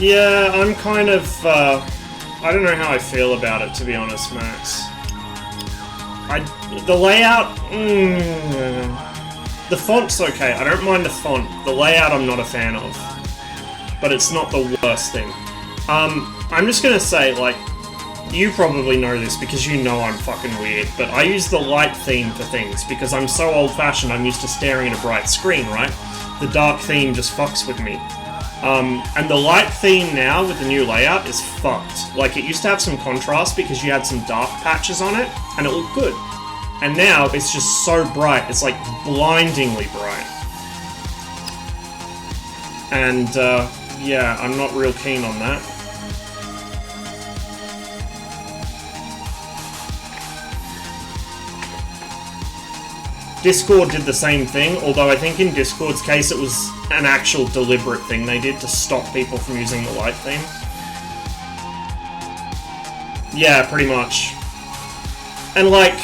Yeah, I'm kind of, I don't know how I feel about it, to be honest, Max. The layout, the font's okay, I don't mind the font. The layout I'm not a fan of. But it's not the worst thing. I'm just gonna say, like, you probably know this because you know I'm fucking weird, but I use the light theme for things because I'm so old-fashioned I'm used to staring at a bright screen, right? The dark theme just fucks with me. And the light theme now with the new layout is fucked. Like, it used to have some contrast because you had some dark patches on it, and it looked good. And now it's just so bright, it's like blindingly bright. And, yeah, I'm not real keen on that. Discord did the same thing, although I think in Discord's case it was an actual deliberate thing they did to stop people from using the light theme. Yeah, pretty much. And like,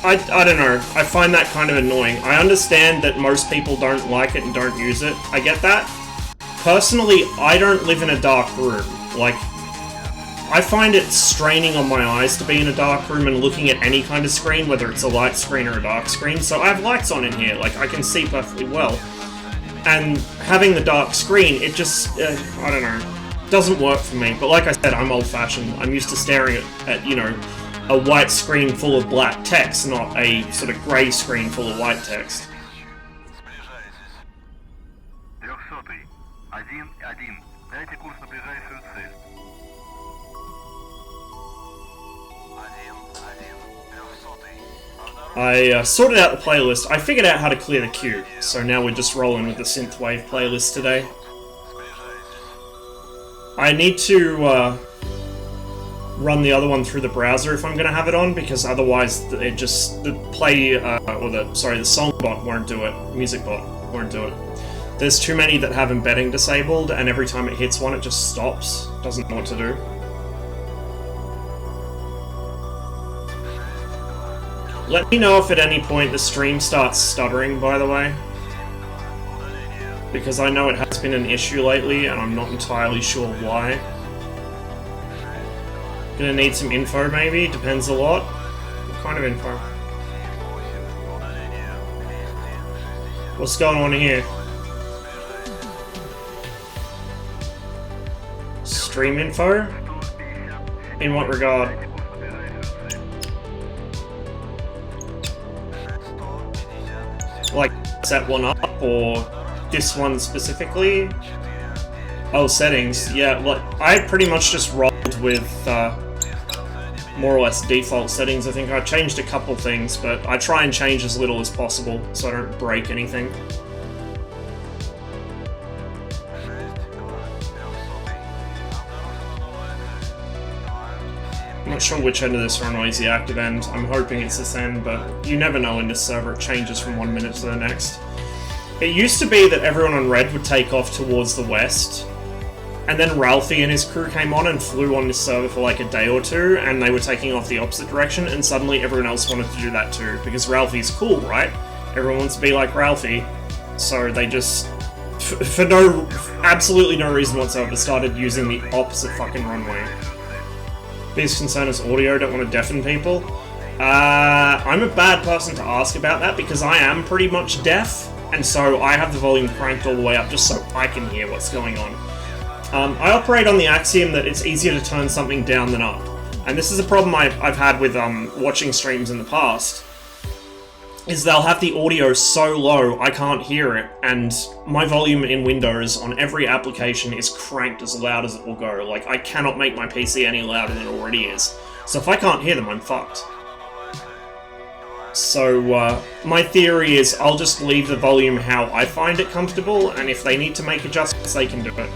I don't know, I find that kind of annoying. I understand that most people don't like it and don't use it, I get that. Personally, I don't live in a dark room. Like, I find it straining on my eyes to be in a dark room and looking at any kind of screen, whether it's a light screen or a dark screen, so I have lights on in here, like, I can see perfectly well. And having the dark screen, it just, I don't know, doesn't work for me. But like I said, I'm old-fashioned. I'm used to staring at, you know, a white screen full of black text, not a sort of grey screen full of white text. I sorted out the playlist. I figured out how to clear the queue, so now we're just rolling with the synthwave playlist today. I need to run the other one through the browser if I'm going to have it on, because otherwise it just, the song bot won't do it, music bot won't do it. There's too many that have embedding disabled, and every time it hits one it just stops, doesn't know what to do. Let me know if at any point the stream starts stuttering, by the way. Because I know it has been an issue lately, and I'm not entirely sure why. Gonna need some info, maybe? Depends a lot. What kind of info? What's going on here? Stream info? In what regard? Like, set one up, or this one specifically? Oh, settings. Yeah, well, I pretty much just rolled with more or less default settings. I think I changed a couple things, but I try and change as little as possible so I don't break anything. I'm not sure which end of this runway is the active end. I'm hoping it's this end, but you never know in this server. It changes from 1 minute to the next. It used to be that everyone on red would take off towards the west, and then Ralphie and his crew came on and flew on this server for like a day or two, and they were taking off the opposite direction, and suddenly everyone else wanted to do that too, because Ralphie's cool, right? Everyone wants to be like Ralphie, so they just, for absolutely no reason whatsoever, started using the opposite fucking runway. Biggest concern is audio, don't want to deafen people. I'm a bad person to ask about that because I am pretty much deaf, and so I have the volume cranked all the way up just so I can hear what's going on. I operate on the axiom that it's easier to turn something down than up, and this is a problem I've had with watching streams in the past, is they'll have the audio so low I can't hear it, and my volume in Windows on every application is cranked as loud as it will go. Like, I cannot make my PC any louder than it already is. So if I can't hear them, I'm fucked. So, my theory is I'll just leave the volume how I find it comfortable, and if they need to make adjustments, they can do it.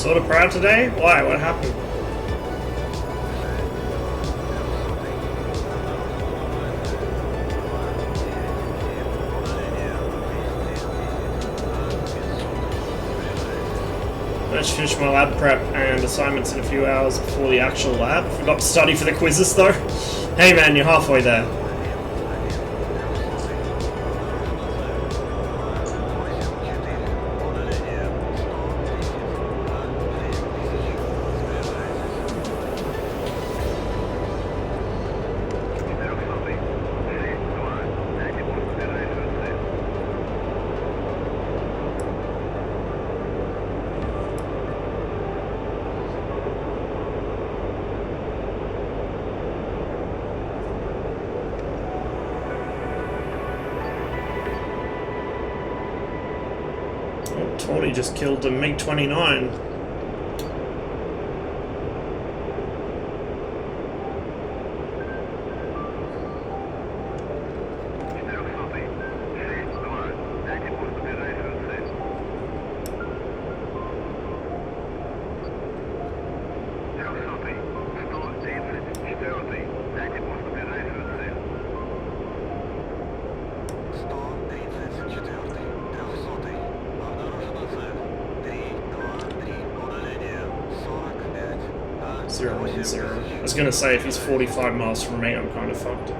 Sort of proud today? Why? What happened? I just finished my lab prep and assignments in a few hours before the actual lab. Forgot to study for the quizzes though. Hey man, you're halfway there. Tawny just killed a MiG-29. I was gonna say, if he's 45 miles from me, I'm kind of fucked.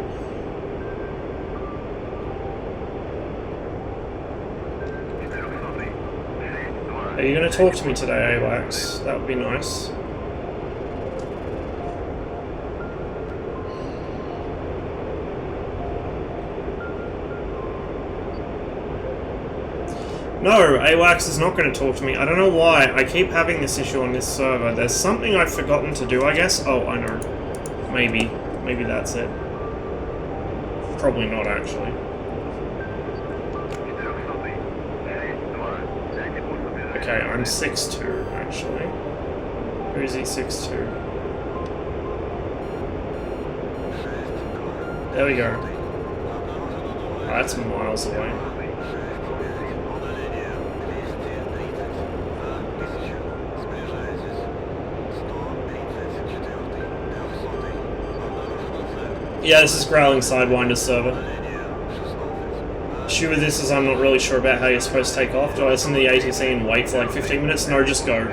Are you gonna talk to me today, AWACS? That would be nice. No, AWACS is not going to talk to me. I don't know why. I keep having this issue on this server. There's something I've forgotten to do, I guess. Oh, I know. Maybe. Maybe that's it. Probably not, actually. Okay, I'm 6'2", actually. Who is he 6'2"? There we go. Oh, that's miles away. Yeah, this is Growling Sidewinder's server. Issue with this is I'm not really sure about how you're supposed to take off. Do I listen to the ATC and wait for like 15 minutes? No, just go.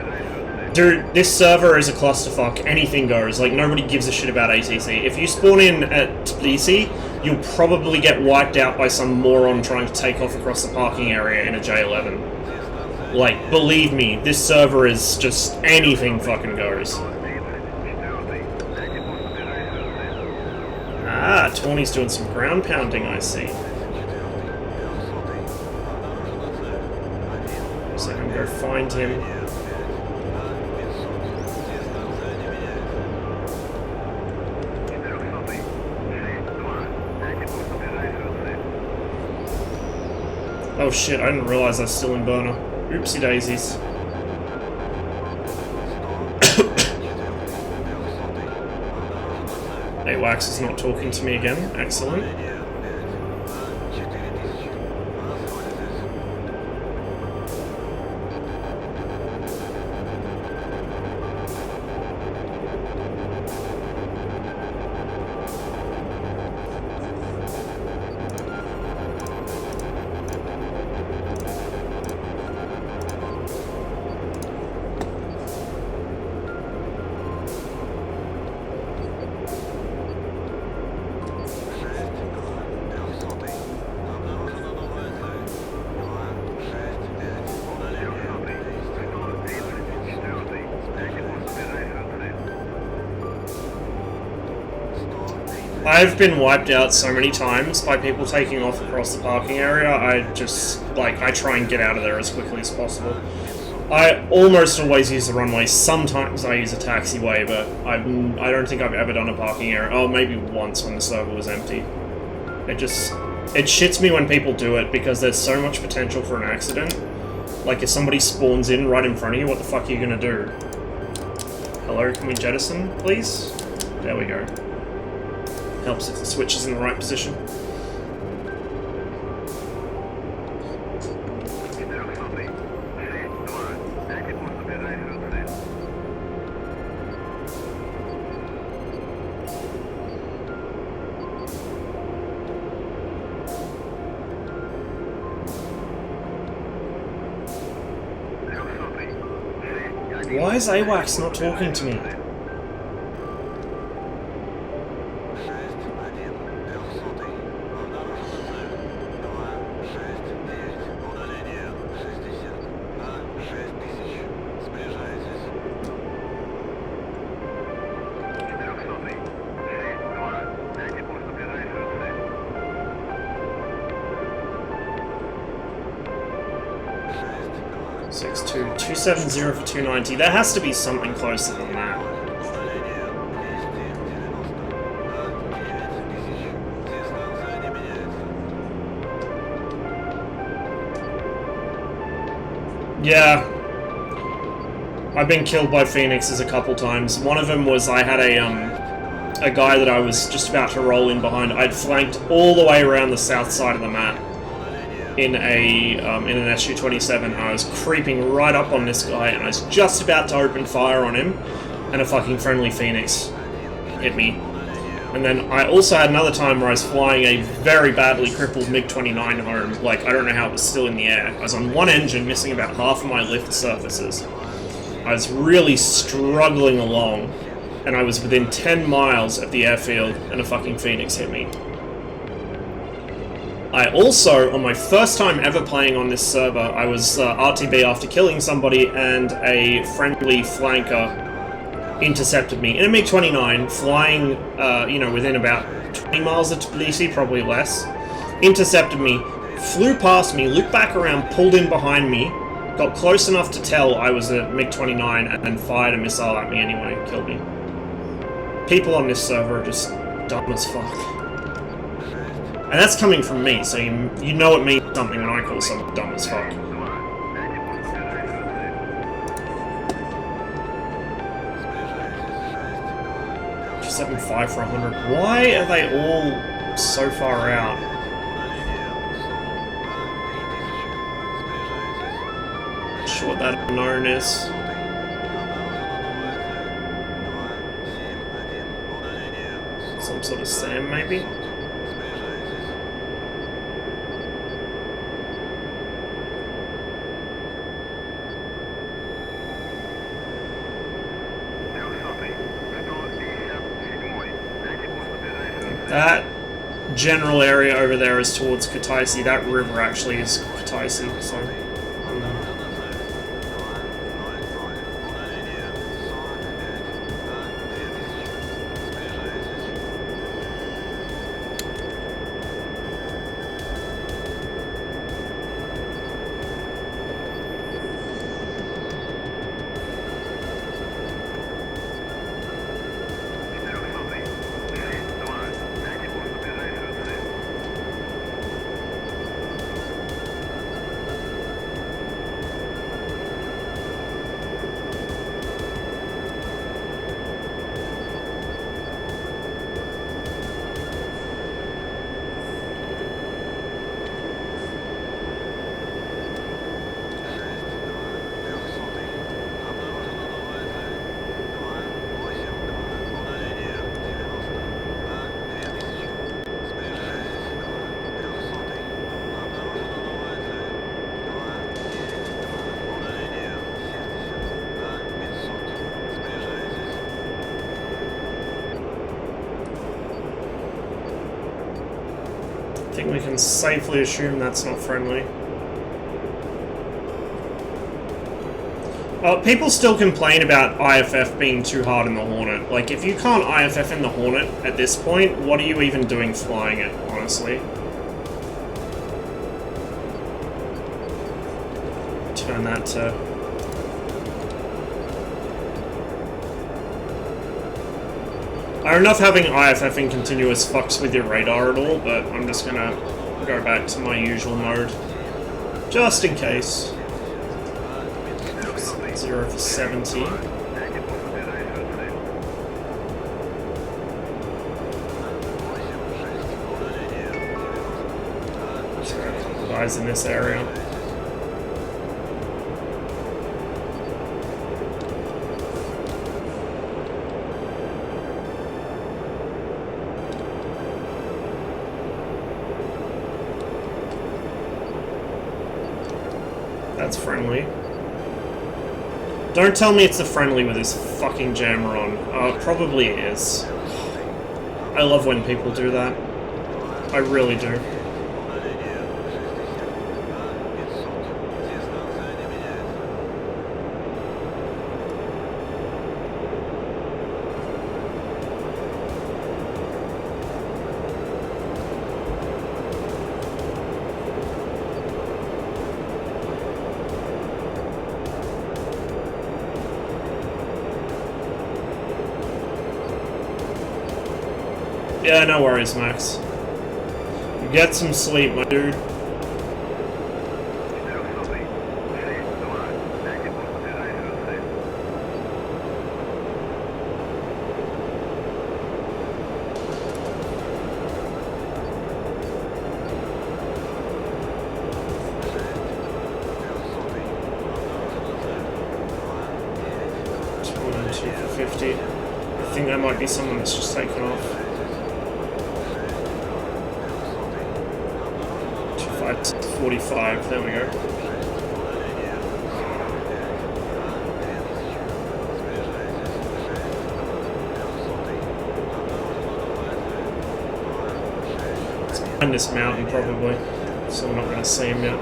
Dude, this server is a clusterfuck. Anything goes. Like, nobody gives a shit about ATC. If you spawn in at Tbilisi, you'll probably get wiped out by some moron trying to take off across the parking area in a J11. Like, believe me, this server is just anything fucking goes. Ah, Tawny's doing some ground pounding, I see. So I can go find him. Oh shit, I didn't realize I was still in burner. Oopsie daisies. AWACS is not talking to me again. Excellent. I've been wiped out so many times by people taking off across the parking area. I just, like, I try and get out of there as quickly as possible. I almost always use the runway. Sometimes I use a taxiway, but I don't think I've ever done a parking area. Oh, maybe once when the server was empty. It shits me when people do it because there's so much potential for an accident. Like, if somebody spawns in right in front of you, what the fuck are you gonna do? Hello, can we jettison, please? There we go. Helps if the switch is in the right position. Why is AWACS not talking to me? Two 270 for 290. There has to be something closer than that. Yeah. I've been killed by Phoenixes a couple times. One of them was I had a guy that I was just about to roll in behind. I'd flanked all the way around the south side of the map in an SU-27. I was creeping right up on this guy, and I was just about to open fire on him, and a fucking friendly Phoenix hit me. And then I also had another time where I was flying a very badly crippled MiG-29 home. Like, I don't know how it was still in the air. I was on one engine, missing about half of my lift surfaces. I was really struggling along, and I was within 10 miles of the airfield, and a fucking Phoenix hit me. I also, on my first time ever playing on this server, I was RTB after killing somebody, and a friendly flanker intercepted me in a MiG-29, flying, you know, within about 20 miles of Tbilisi, probably less. Intercepted me, flew past me, looped back around, pulled in behind me, got close enough to tell I was a MiG-29, and then fired a missile at me anyway, killed me. People on this server are just dumb as fuck. And that's coming from me, so you know it means something when I call someone dumb as fuck. 75 for 100. Why are they all so far out? Not sure what that unknown is. Some sort of SAM, maybe? That general area over there is towards Kutaisi. That river actually is Kutaisi, so... I think we can safely assume that's not friendly. People still complain about IFF being too hard in the Hornet. Like, if you can't IFF in the Hornet at this point, what are you even doing flying it, honestly? Turn that to... I don't know if having IFF in continuous fucks with your radar at all, but I'm just gonna go back to my usual mode. Just in case. 0 for 70. Just got a couple guys in this area. That's friendly. Don't tell me it's a friendly with this fucking jammer on. Oh, it probably is. I love when people do that. I really do. Yeah, no worries, Max. Get some sleep, my dude. For 50. I think that might be someone that's just taken off. 45, there we go. It's behind this mountain probably, so we're not going to see him yet.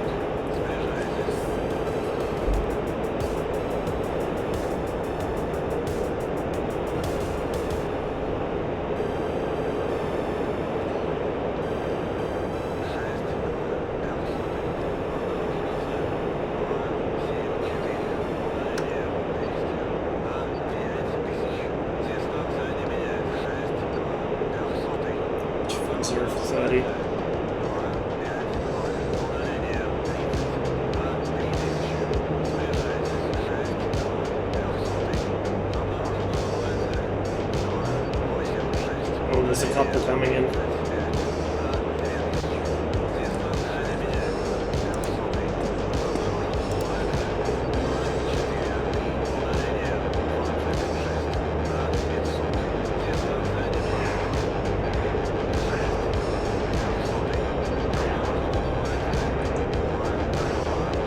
There's a couple coming in.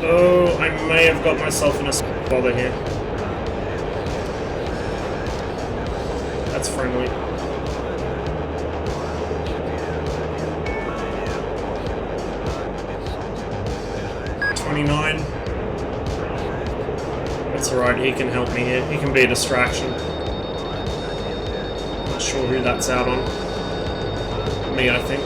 Oh, I may have got myself in a bother here. That's friendly. 29. That's alright, he can help me here. He can be a distraction. Not sure who that's out on. Me, I think.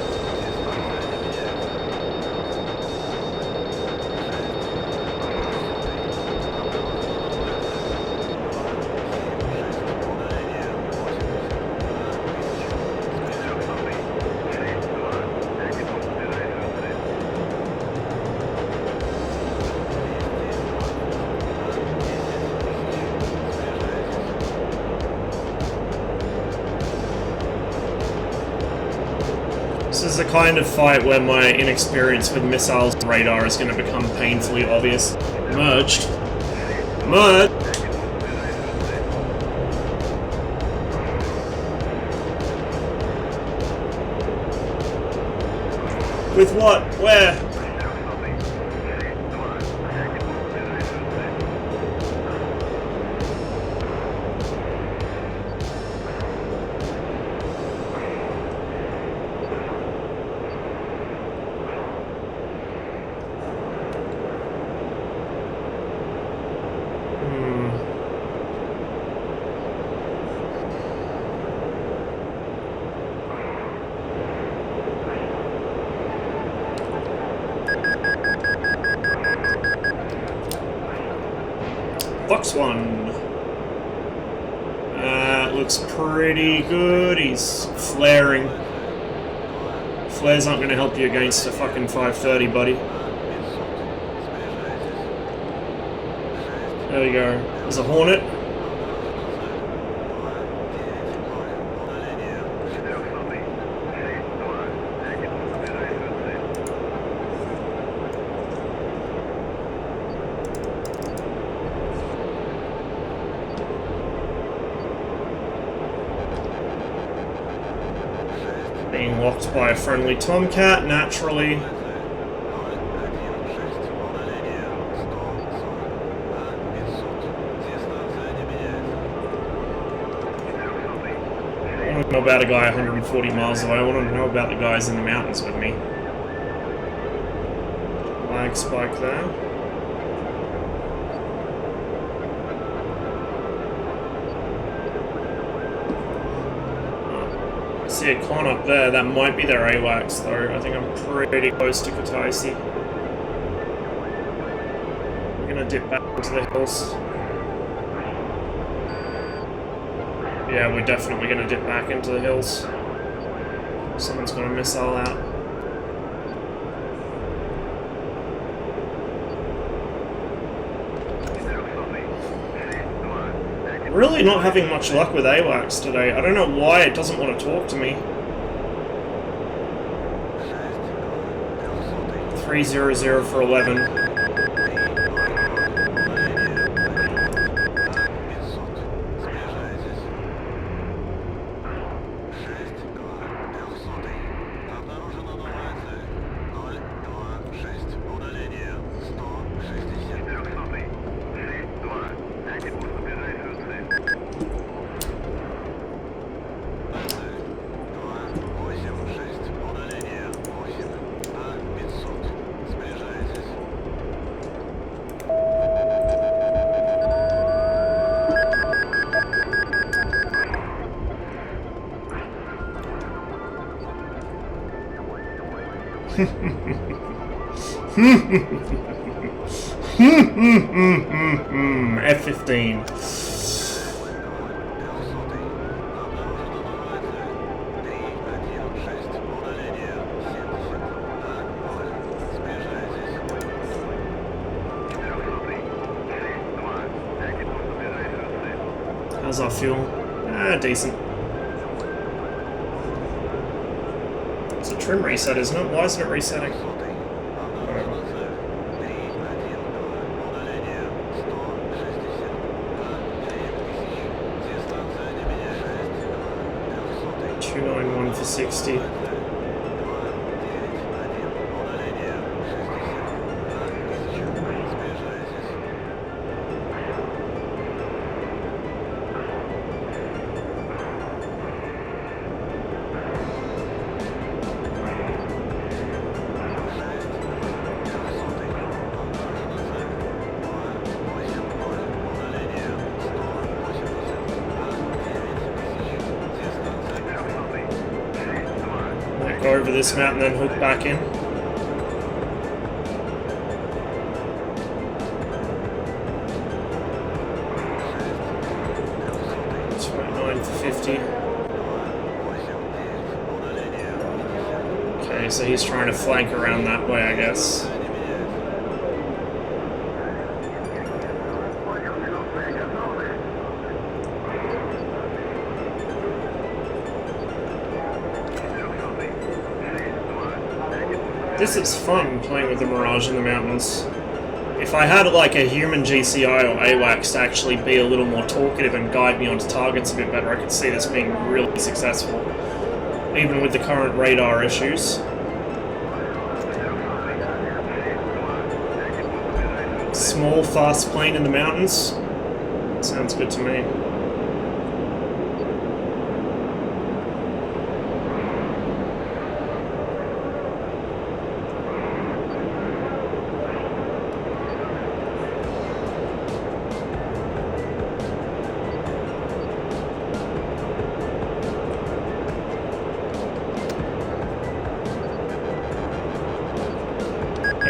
This is the kind of fight where my inexperience with missiles and radar is going to become painfully obvious. Merged. Merged! With what? Where? Box one. Looks pretty good. He's flaring. Flares aren't going to help you against a fucking 530, buddy. There we go. There's a Hornet. Being locked by a friendly Tomcat, naturally. know about a guy 140 miles away. I want to know about the guys in the mountains with me. Lag spike there. I see a con up there. That might be their AWACS though. I think I'm pretty close to Kutaisi. We're gonna dip back into the hills. Yeah, we're definitely going to dip back into the hills. Someone's going to missile out. Really not having much luck with AWACS today. I don't know why it doesn't want to talk to me. 300 for 11. F-15. How's our fuel? Decent. It's a trim reset, isn't it? Why isn't it resetting? 291 for 60. Go over this mountain, then hook back in. $29 for 50. Okay, so he's trying to flank around that way, I guess. This is fun, playing with the Mirage in the mountains. If I had like a human GCI or AWACS to actually be a little more talkative and guide me onto targets a bit better, I could see this being really successful, even with the current radar issues. Small, fast plane in the mountains. Sounds good to me.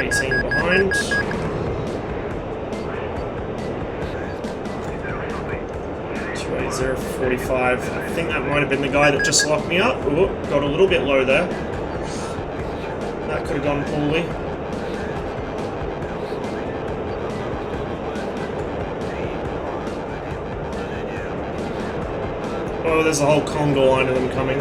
Behind. 280 for 45. I think that might have been the guy that just locked me up. Ooh, got a little bit low there. That could have gone poorly. Oh, there's a whole conga line of them coming.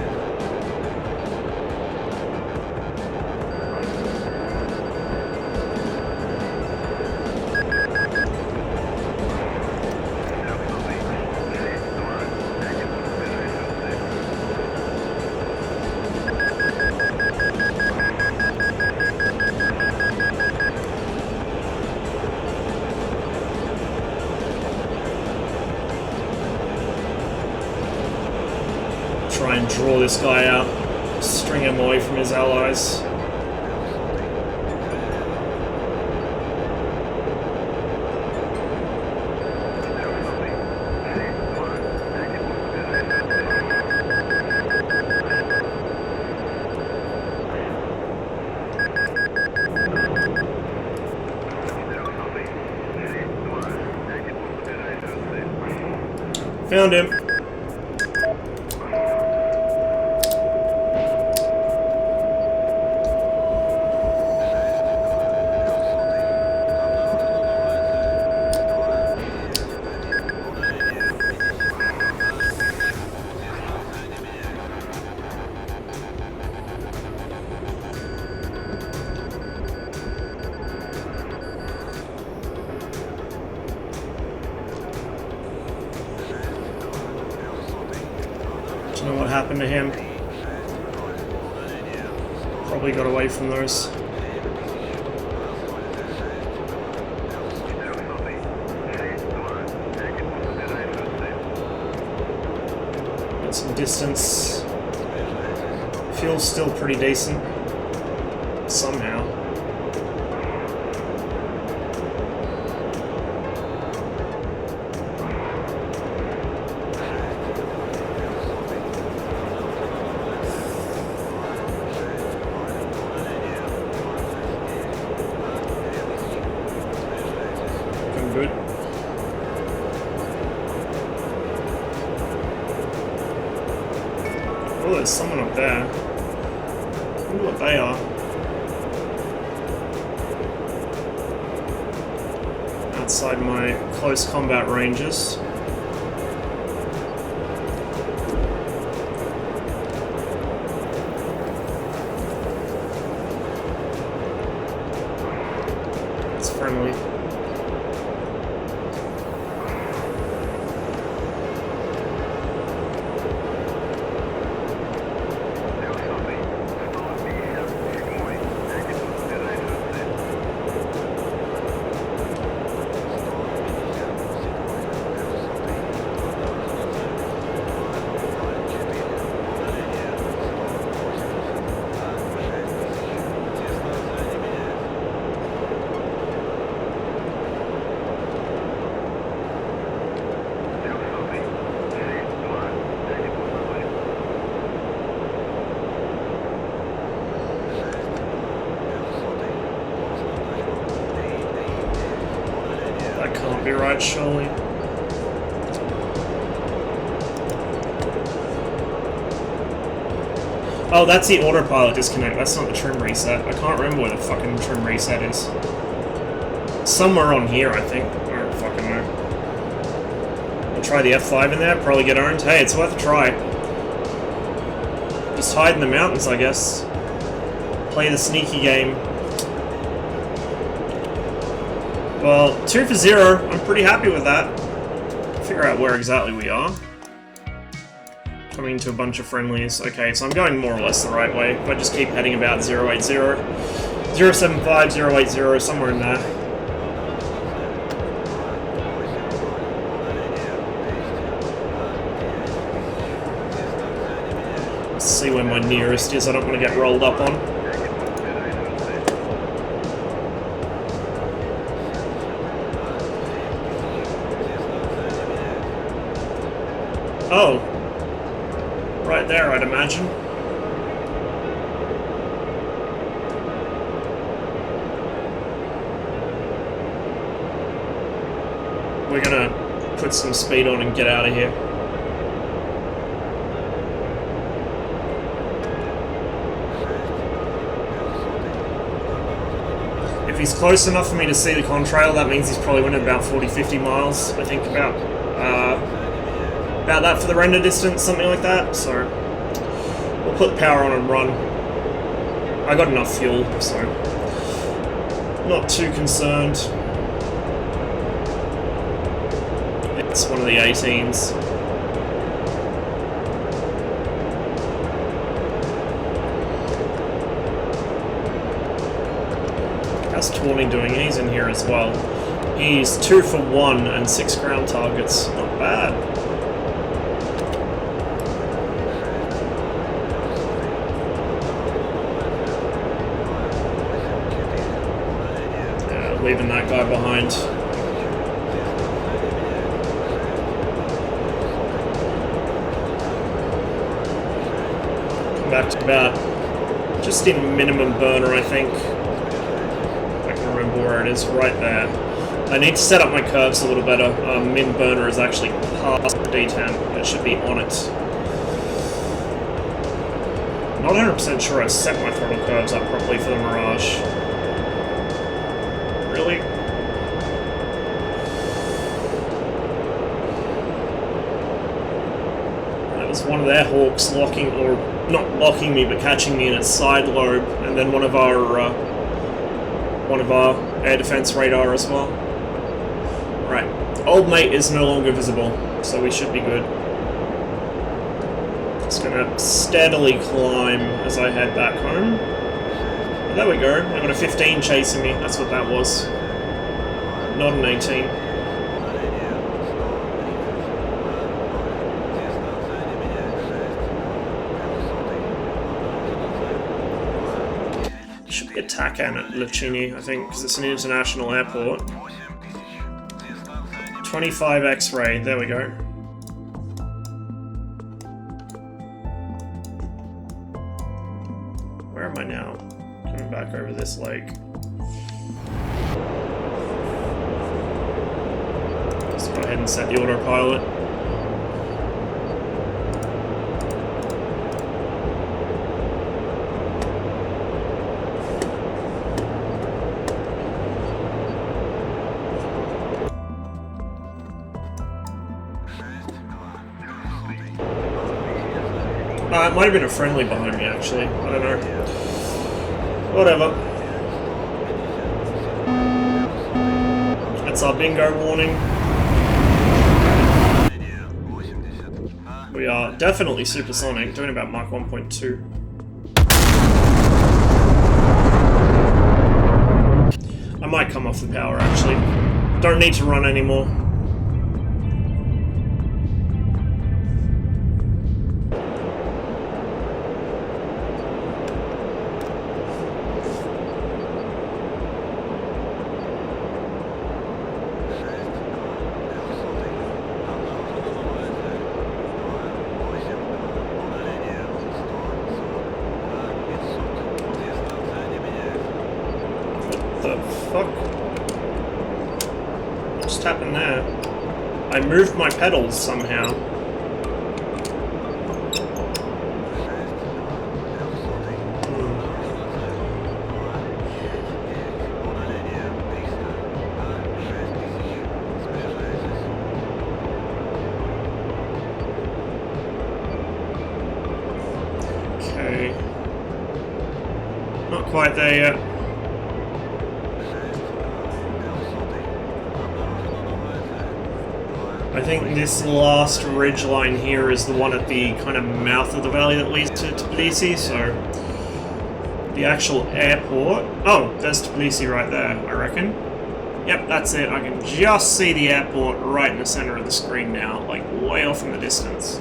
try and draw this guy out, string him away from his allies. Found him. What happened to him? Probably got away from those. Got some distance. Fuel's still pretty decent. Somehow. Good. Oh, there's someone up there. I wonder what they are. Outside my close combat ranges. It's friendly. Can't be right, surely. Oh, that's the autopilot disconnect. That's not the trim reset. I can't remember where the fucking trim reset is. Somewhere on here, I think. I don't fucking know. I'll try the F5 in there, probably get owned. Hey, it's worth a try. Just hide in the mountains, I guess. Play the sneaky game. Well, 2 for 0. I'm pretty happy with that. Figure out where exactly we are. Coming to a bunch of friendlies. Okay, so I'm going more or less the right way. If I just keep heading about 080, 075, 080, somewhere in there. Let's see where my nearest is. I don't want to get rolled up on. Oh, right there, I'd imagine. We're gonna put some speed on and get out of here. If he's close enough for me to see the contrail, that means he's probably winning about 40-50 miles, I think, about that for the render distance, something like that, so we'll put the power on and run. I got enough fuel, so not too concerned. It's one of the 18s. How's Tawny doing? He's in here as well. He's 2 for 1 and 6 ground targets. Not bad. leaving that guy behind. Come back to about just in minimum burner, I think. I can remember where it is, right there. I need to set up my curves a little better. Min burner is actually past the D10. It should be on it. Not 100% sure I set my throttle curves up properly for the Mirage. Really? That was one of their Hawks locking, or not locking me, but catching me in its side lobe, and then one of our air defense radar as well. Right, old mate is no longer visible, so we should be good. Just gonna steadily climb as I head back home. There we go, I got a 15 chasing me, that's what that was. Not an 18. Should be a TACAN at Lucchini, I think, because it's an international airport. 25 X-ray, there we go. Where am I now? Coming back over this lake. Let's go ahead and set the autopilot. It might have been a friendly behind me, actually. I don't know. Whatever. That's our bingo warning. We are definitely supersonic, doing about Mach 1.2. I might come off the power, actually. Don't need to run anymore. What's happened there? I moved my pedals somehow. Okay. Not quite there yet. I think this last ridge line here is the one at the kind of mouth of the valley that leads to Tbilisi, so the actual airport... Oh, there's Tbilisi right there, I reckon. Yep, that's it. I can just see the airport right in the center of the screen now, like way off in the distance.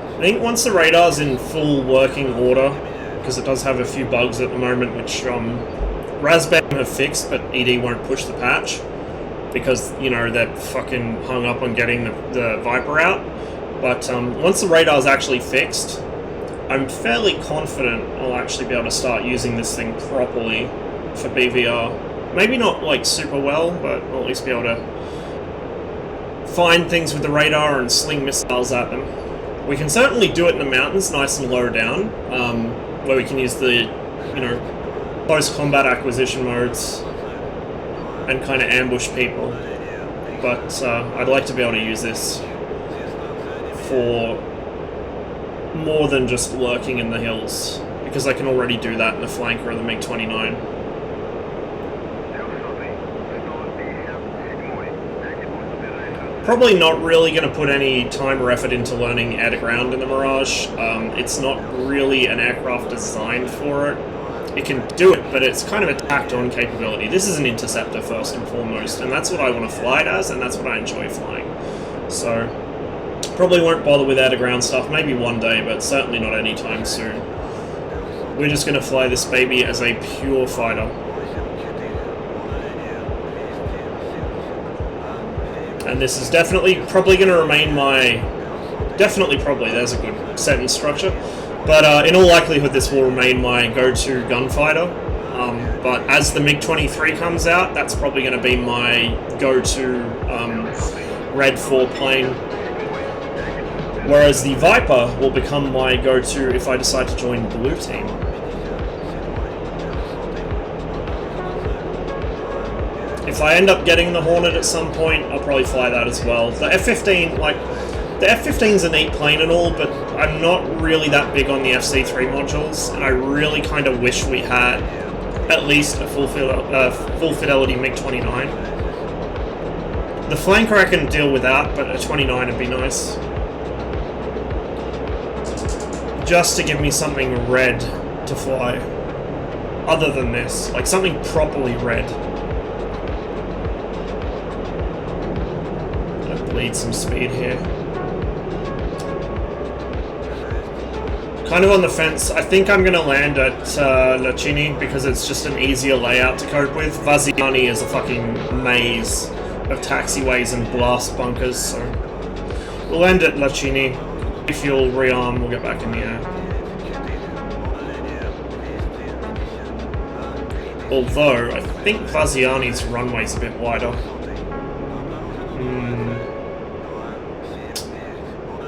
I think once the radar's in full working order, because it does have a few bugs at the moment which Razbam have fixed, but ED won't push the patch because, you know, they're fucking hung up on getting the Viper out. But once the radar's actually fixed, I'm fairly confident I'll actually be able to start using this thing properly for BVR. Maybe not like super well, but I'll at least be able to find things with the radar and sling missiles at them. We can certainly do it in the mountains, nice and low down, where we can use the, you know, close combat acquisition modes and kind of ambush people. But I'd like to be able to use this for more than just lurking in the hills, because I can already do that in the flanker of the MiG-29. Probably not really going to put any time or effort into learning air-to-ground in the Mirage. It's not really an aircraft designed for it. It can do it, but it's kind of a tacked-on capability. This is an interceptor first and foremost, and that's what I want to fly it as, and that's what I enjoy flying. So, probably won't bother with air-to-ground stuff, maybe one day, but certainly not anytime soon. We're just going to fly this baby as a pure fighter. And this is definitely probably going to remain my... Probably, there's a good sentence structure. But in all likelihood, this will remain my go-to gunfighter. But as the MiG-23 comes out, that's probably going to be my go-to Red 4 plane. Whereas the Viper will become my go-to if I decide to join Blue Team. If I end up getting the Hornet at some point, I'll probably fly that as well. The F-15, like... The F-15's a neat plane and all, but I'm not really that big on the FC3 modules, and I really kind of wish we had at least a full fidelity MiG-29. The flanker I can deal without, but a 29 would be nice. Just to give me something red to fly. Other than this, like something properly red. I bleed some speed here. Kind of on the fence. I think I'm going to land at Lacini because it's just an easier layout to cope with. Vaziani is a fucking maze of taxiways and blast bunkers, so we'll land at Lacini. If you'll rearm, we'll get back in the air. Although, I think Vaziani's runway's a bit wider.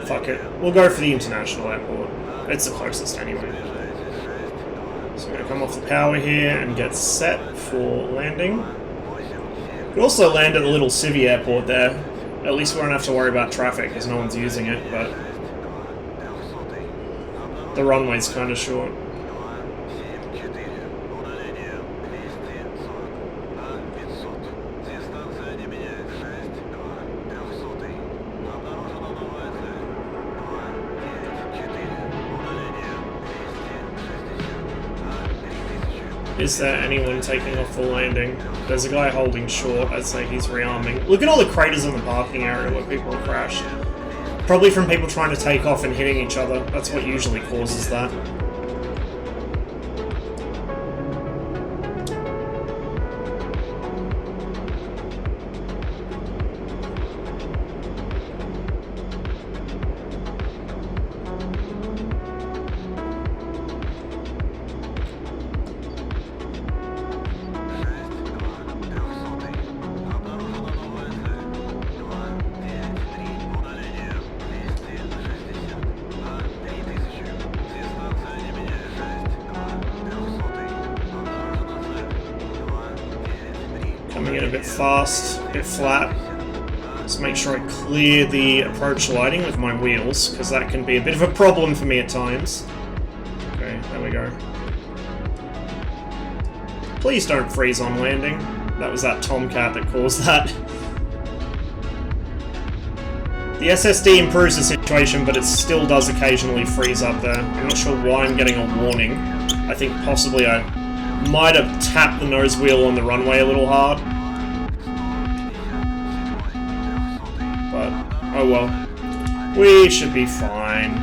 Fuck it. We'll go for the international airport. It's the closest anyway. So I'm going to come off the power here and get set for landing. Could also land at the little civvy airport there. At least we won't have to worry about traffic because no one's using it, but the runway's kind of short. Is there anyone taking off for landing? There's a guy holding short. I'd say he's rearming. Look at all the craters in the parking area where people have crashed. Probably from people trying to take off and hitting each other. That's what usually causes that. Coming in a bit fast, a bit flat. Just make sure I clear the approach lighting with my wheels, because that can be a bit of a problem for me at times. Okay, there we go. Please don't freeze on landing. That was that Tomcat that caused that. The SSD improves the situation, but it still does occasionally freeze up there. I'm not sure why I'm getting a warning. I think possibly I might have tapped the nose wheel on the runway a little hard. But, oh well. We should be fine.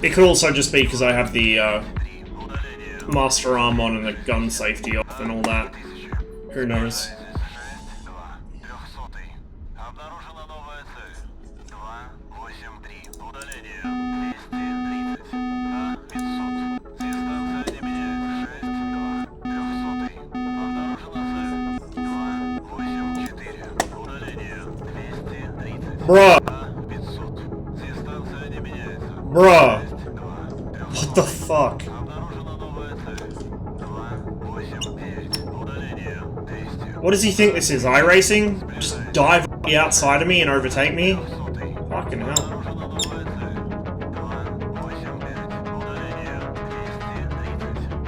It could also just be because I have the master arm on and the gun safety off and all that. Who knows? Bruh! Bruh! What the fuck? What does he think this is? iRacing? Just dive outside of me and overtake me? Fucking hell.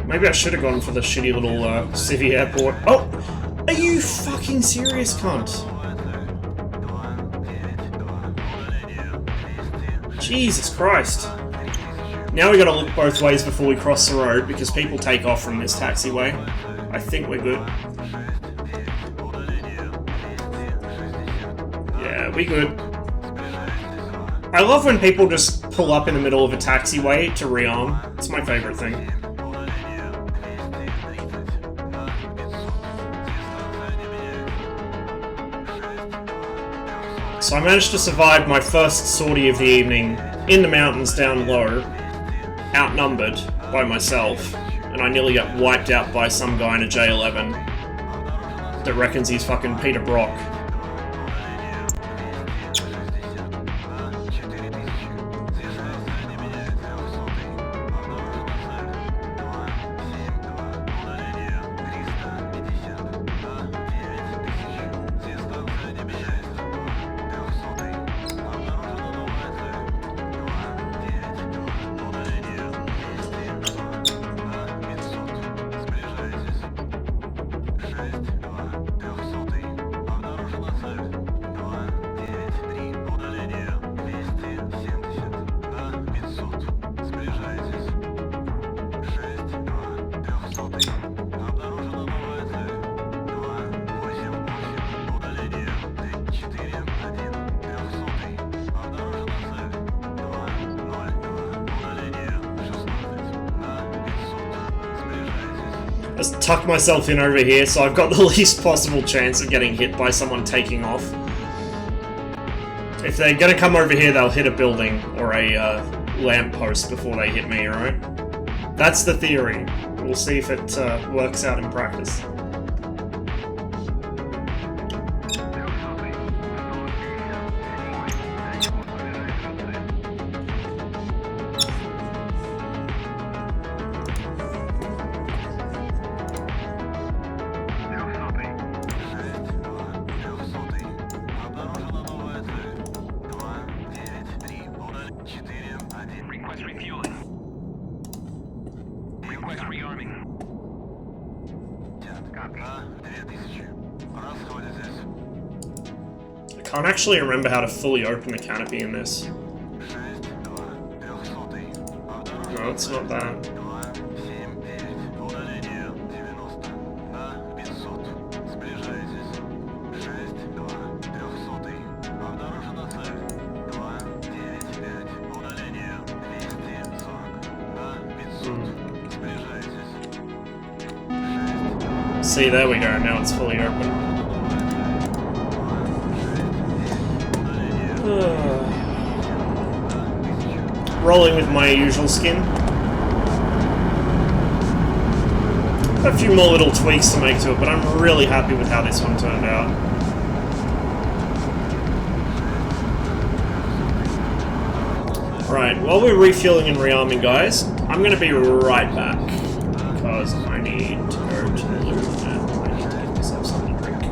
Maybe I should have gone for the shitty little city airport. Oh! Are you fucking serious, cunt? Jesus Christ. Now we gotta look both ways before we cross the road, because people take off from this taxiway. I think we're good. Yeah, we good. I love when people just pull up in the middle of a taxiway to rearm. It's my favourite thing. So I managed to survive my first sortie of the evening in the mountains down low, outnumbered by myself, and I nearly got wiped out by some guy in a J11 that reckons he's fucking Peter Brock. Just tuck myself in over here so I've got the least possible chance of getting hit by someone taking off. If they're gonna come over here, they'll hit a building or a lamppost before they hit me, right? That's the theory. We'll see if it works out in practice. I can't actually remember how to fully open the canopy in this. No, it's not that. See, there we go, now it's fully open. Rolling with my usual skin. A few more little tweaks to make to it, but I'm really happy with how this one turned out. Right, while we're refueling and rearming, guys, I'm going to be right back, because I need to go to the loo and I need to get myself something to drink.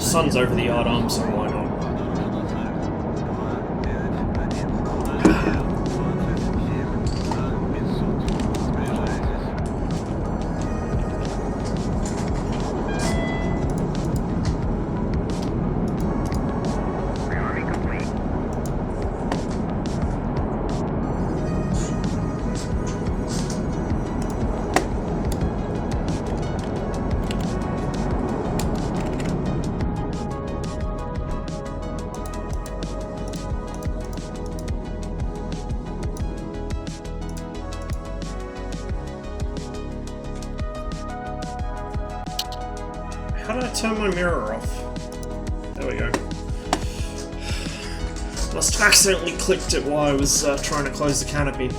Sun's over the yard arm, so why not? turn my mirror off? There we go. Must have accidentally clicked it while I was trying to close the canopy.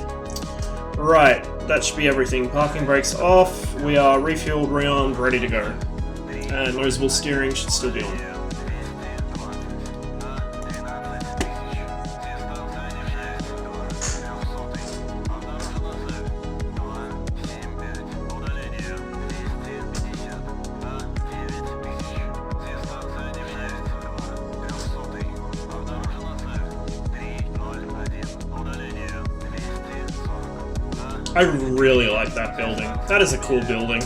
Right, that should be everything. Parking brakes off, we are refueled, rearmed, ready to go. And noticeable steering should still be on. I really like that building. That is a cool building.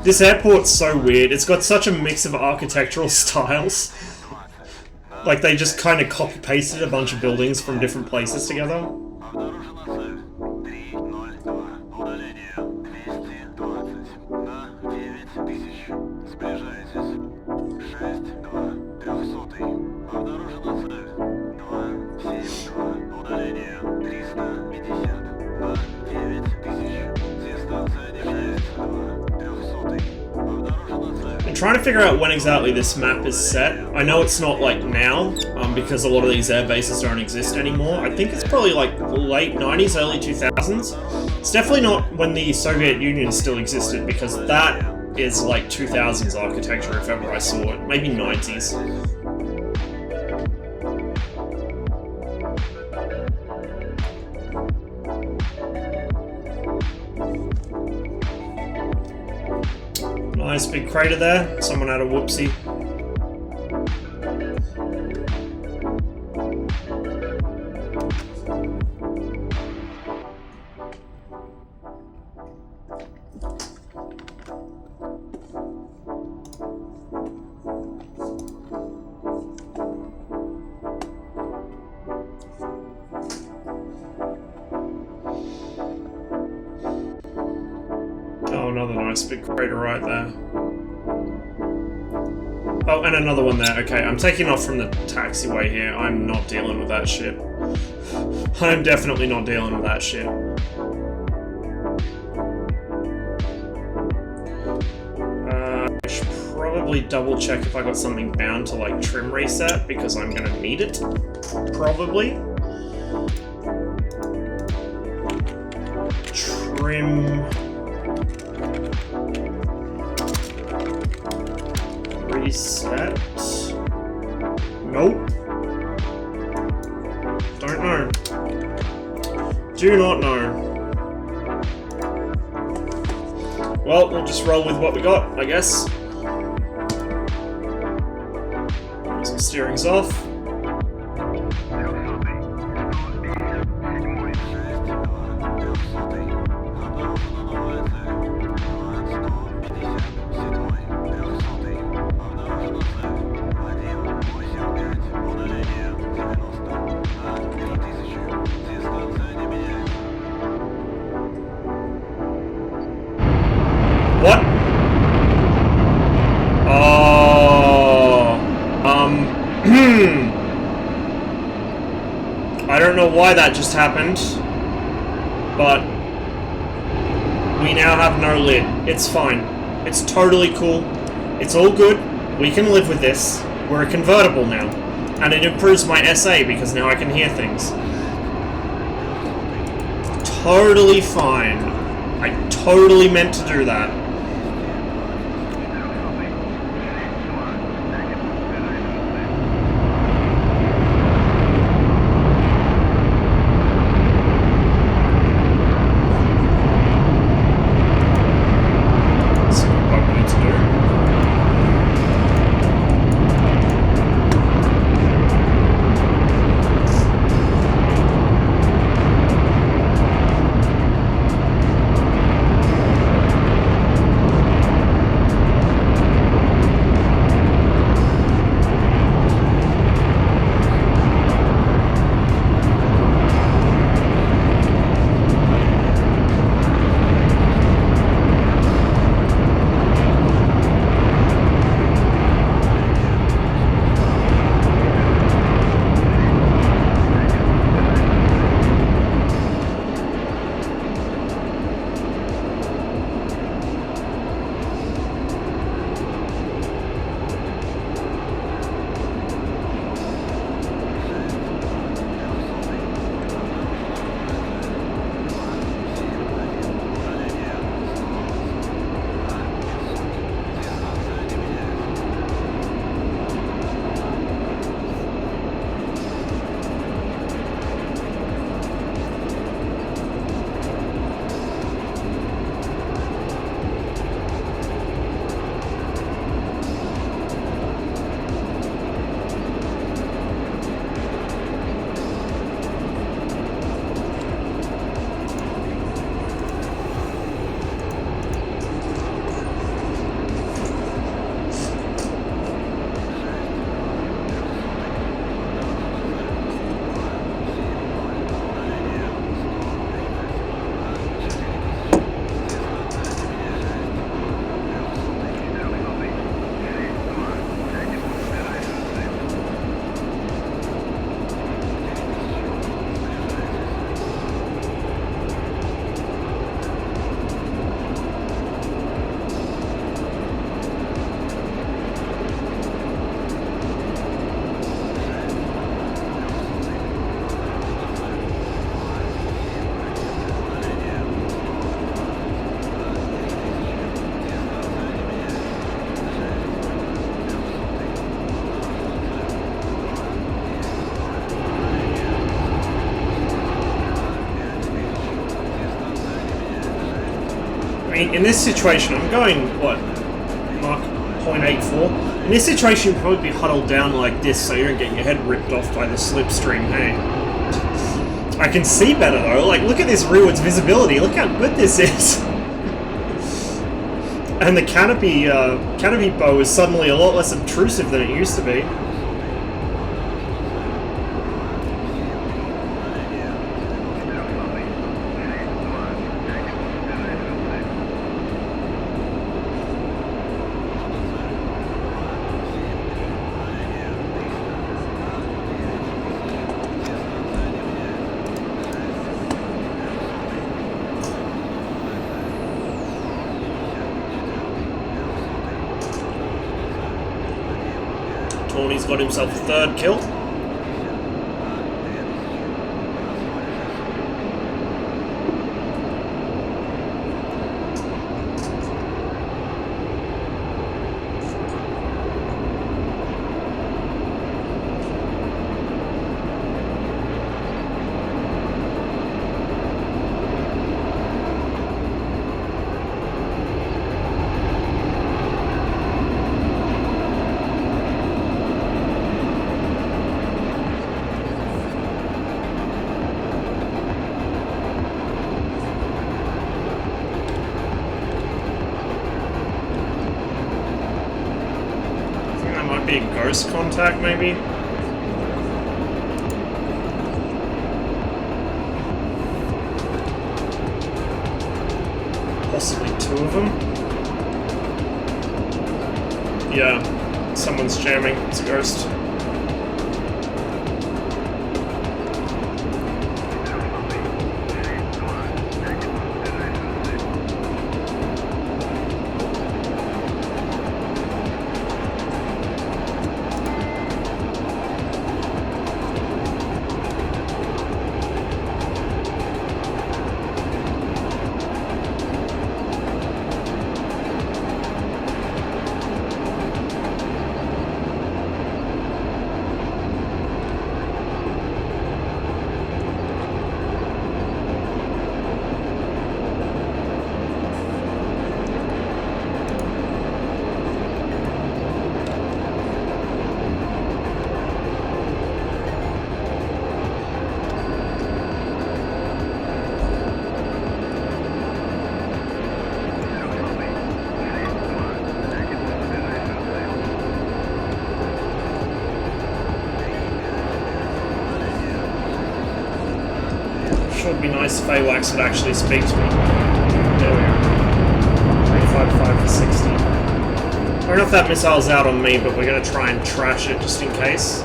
This airport's so weird. It's got such a mix of architectural styles. Like they just kind of copy-pasted a bunch of buildings from different places together. Trying to figure out when exactly this map is set. I know it's not like now, because a lot of these air bases don't exist anymore. I think it's probably like late 90s, early 2000s. It's definitely not when the Soviet Union still existed, because that is like 2000s architecture if ever I saw it. Maybe 90s. Nice big crater there. Someone had a whoopsie. Oh, another nice big crater right there. Oh, and another one there. Okay, I'm taking off from the taxiway here. I'm not dealing with that shit. I'm definitely not dealing with that shit. I should probably double check if I got something bound to like trim reset, because I'm gonna need it. Probably. Trim... reset? Nope. Don't know. Do not know. Well, we'll just roll with what we got, I guess. Some steering's off. What? Oh, I don't know why that just happened, but we now have no lid. It's fine. It's totally cool. It's all good. We can live with this. We're a convertible now, and it improves my SA because now I can hear things. Totally fine. I totally meant to do that. mean, in this situation, I'm going, what, Mach 0.84? In this situation, you'd probably be huddled down like this so you don't get your head ripped off by the slipstream, hey? I can see better though, like look at this rearwards visibility, look how good this is! And the canopy bow is suddenly a lot less obtrusive than it used to be. Tawny's got himself a third kill. Be a ghost contact, maybe? Possibly two of them? Yeah, someone's jamming. It's a ghost. It would be nice if AWACS would actually speak to me. There we go. 355 for 60. I don't know if that missile's out on me, but we're going to try and trash it just in case.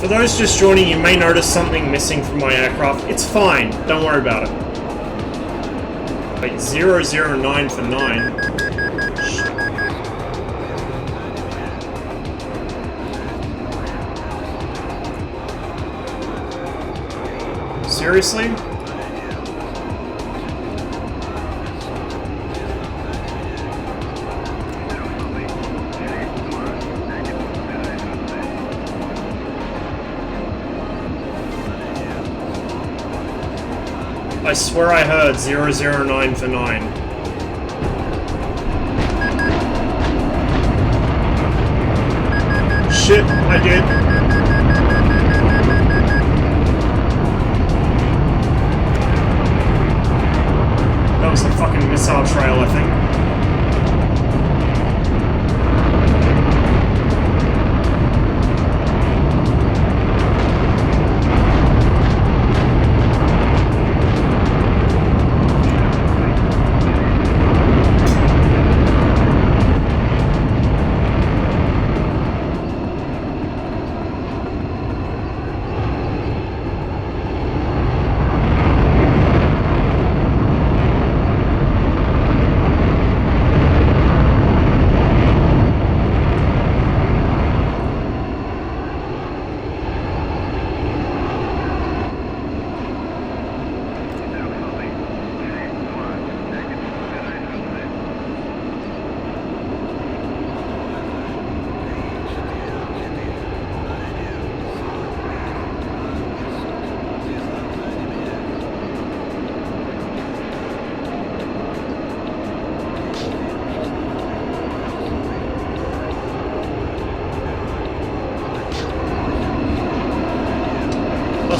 For those just joining, you may notice something missing from my aircraft. It's fine, don't worry about it. Wait, 009 for 9. Seriously? I swear I heard 009 for 9. Shit, I did. That was a fucking missile trail, I think.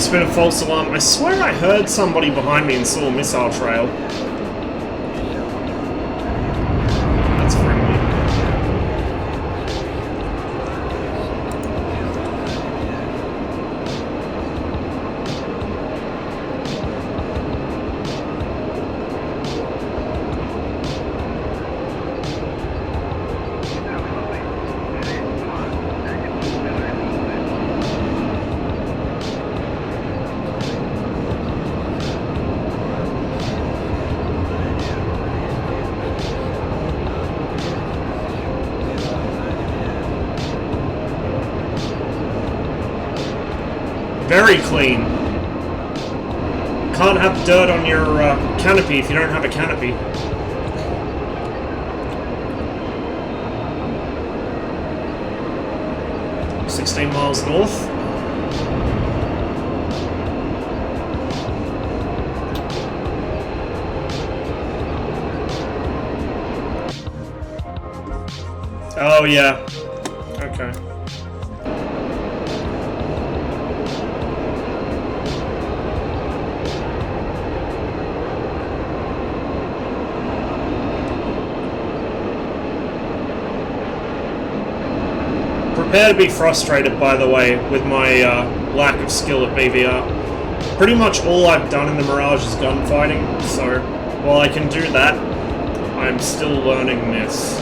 must have been a false alarm. I swear I heard somebody behind me and saw a missile trail. That's friendly. Very clean. Can't have dirt on your canopy if you don't have a canopy. $16 miles north. Oh yeah. Okay. Prepare to be frustrated, by the way, with my lack of skill at BVR. Pretty much all I've done in the Mirage is gunfighting, so while I can do that, I'm still learning this.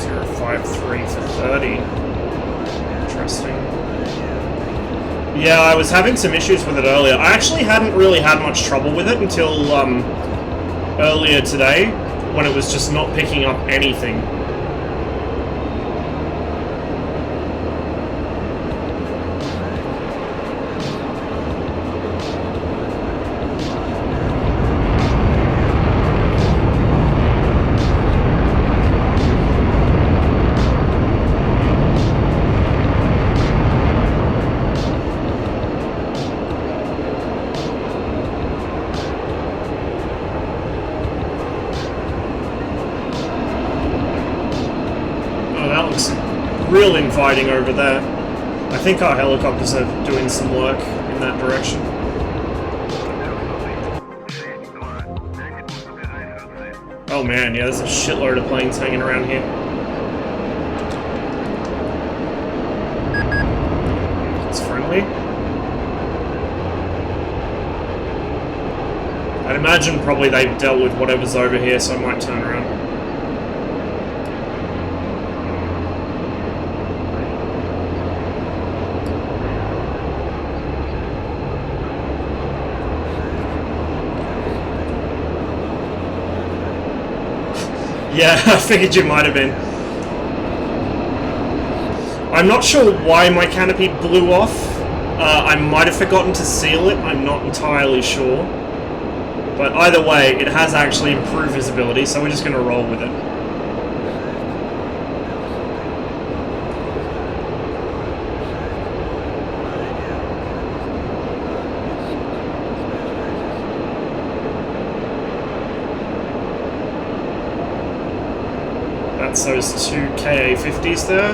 0.53 for 30. Interesting. Yeah, I was having some issues with it earlier. I actually hadn't really had much trouble with it until earlier today, when it was just not picking up anything. Real infighting over there. I think our helicopters are doing some work in that direction. Oh man, yeah, there's a shitload of planes hanging around here. It's friendly. I'd imagine probably they've dealt with whatever's over here, so I might turn around. Yeah, I figured you might have been. I'm not sure why my canopy blew off. I might have forgotten to seal it, I'm not entirely sure. But either way, it has actually improved visibility, so we're just going to roll with it. That's those two KA-50s there.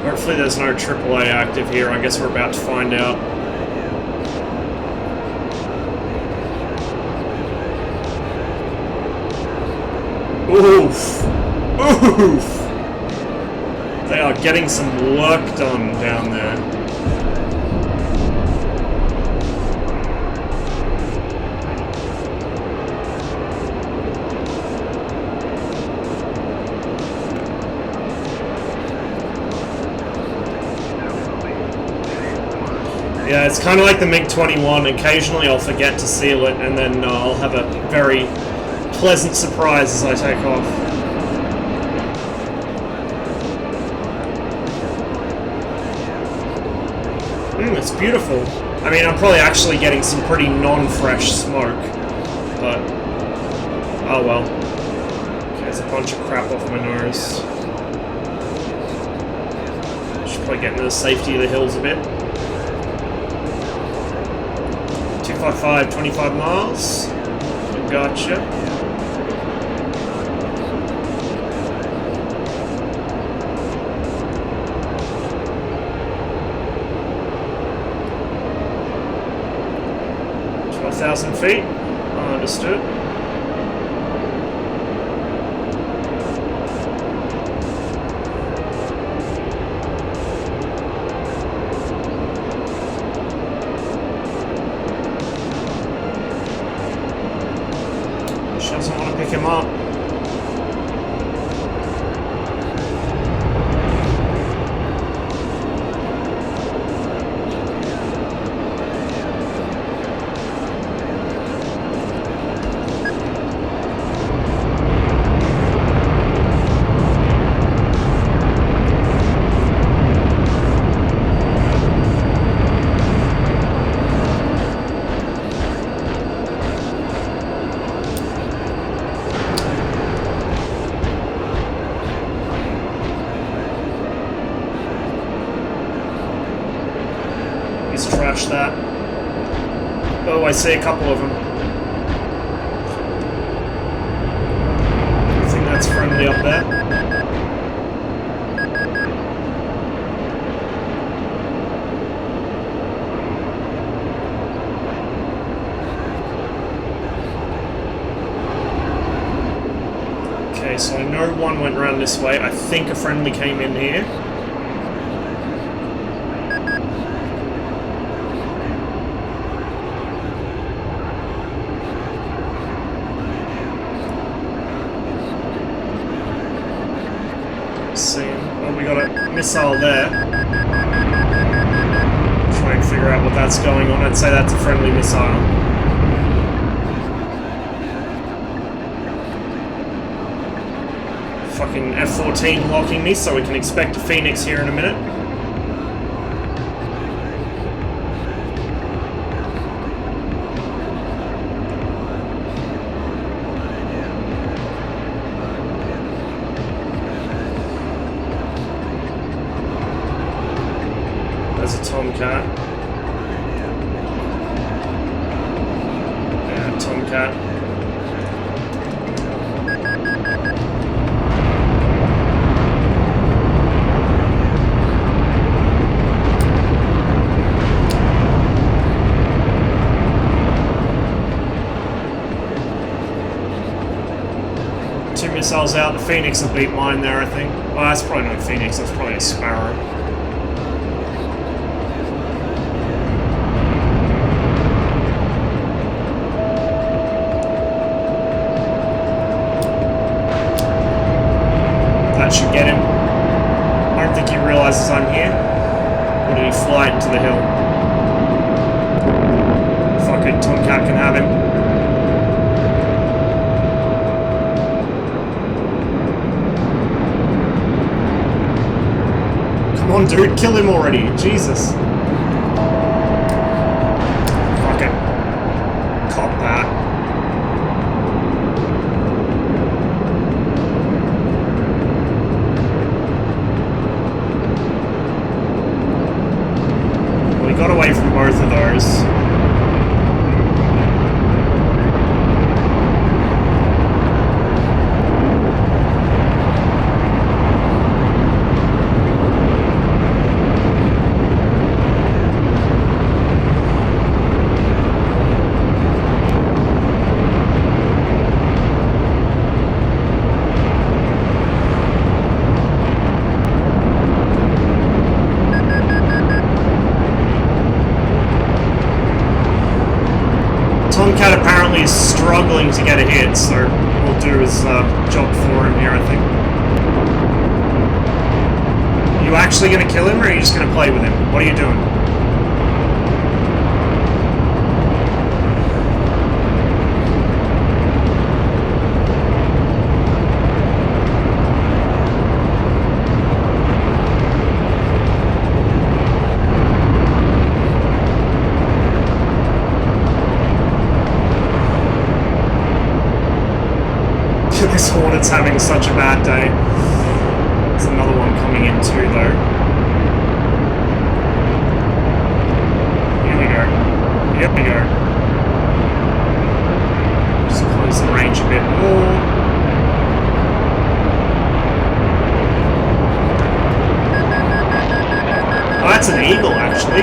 Hopefully there's no AAA active here. I guess we're about to find out. Oof! Oof! They are getting some work done down there. Yeah, it's kind of like the MiG-21. Occasionally I'll forget to seal it, and then I'll have a very pleasant surprise as I take off. It's beautiful. I mean, I'm probably actually getting some pretty non-fresh smoke, but oh well. Okay, there's a bunch of crap off my nose. Should probably get into the safety of the hills a bit. 255, 25 miles. Gotcha. $12,000 feet. Understood. She doesn't want to pick him up. He's trashed that. Oh, I see a couple of them. I think that's friendly up there. Okay, so I know one went around this way. I think a friendly came in here. We got a missile there. Try and figure out what that's going on. I'd say that's a friendly missile. Fucking F-14 locking me, so we can expect a Phoenix here in a minute. There's a Tomcat. Yeah, Tomcat. Two missiles out. The Phoenix will beat mine there, I think. Well, that's probably not a Phoenix. That's probably a Sparrow. That should get him. I don't think he realizes I'm here. Or did he fly into the hill? Fuck it, Tomcat can have him. Come on, dude, kill him already. Jesus. Fuck it. Cop that. Got away from both of those. Tomcat apparently is struggling to get a hit, so we'll do his job for him here, I think. Are you actually going to kill him, or are you just going to play with him? What are you doing? This Hornet's having such a bad day. There's another one coming in too, though. Here we go. Here we go. Just a bit more. Oh, that's an eagle, actually.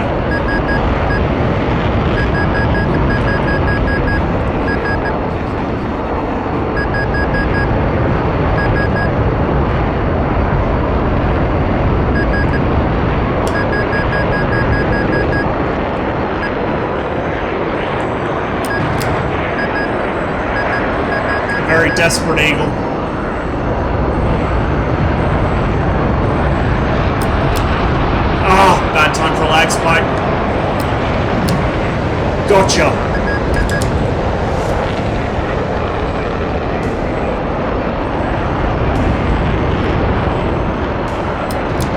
Very desperate eagle. Ah, bad time for a lag spike. Gotcha.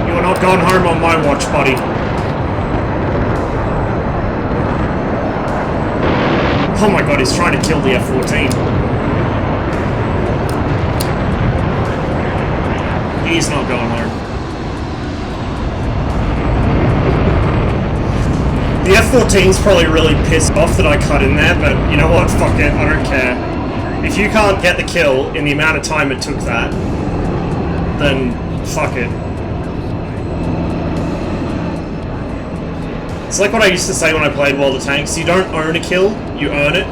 You are not going home on my watch, buddy. Oh my god, he's trying to kill the F-14. He's not going home. The F-14's probably really pissed off that I cut in there, but you know what? Fuck it, I don't care. If you can't get the kill in the amount of time it took that, then fuck it. It's like what I used to say when I played World of Tanks, you don't own a kill, you earn it.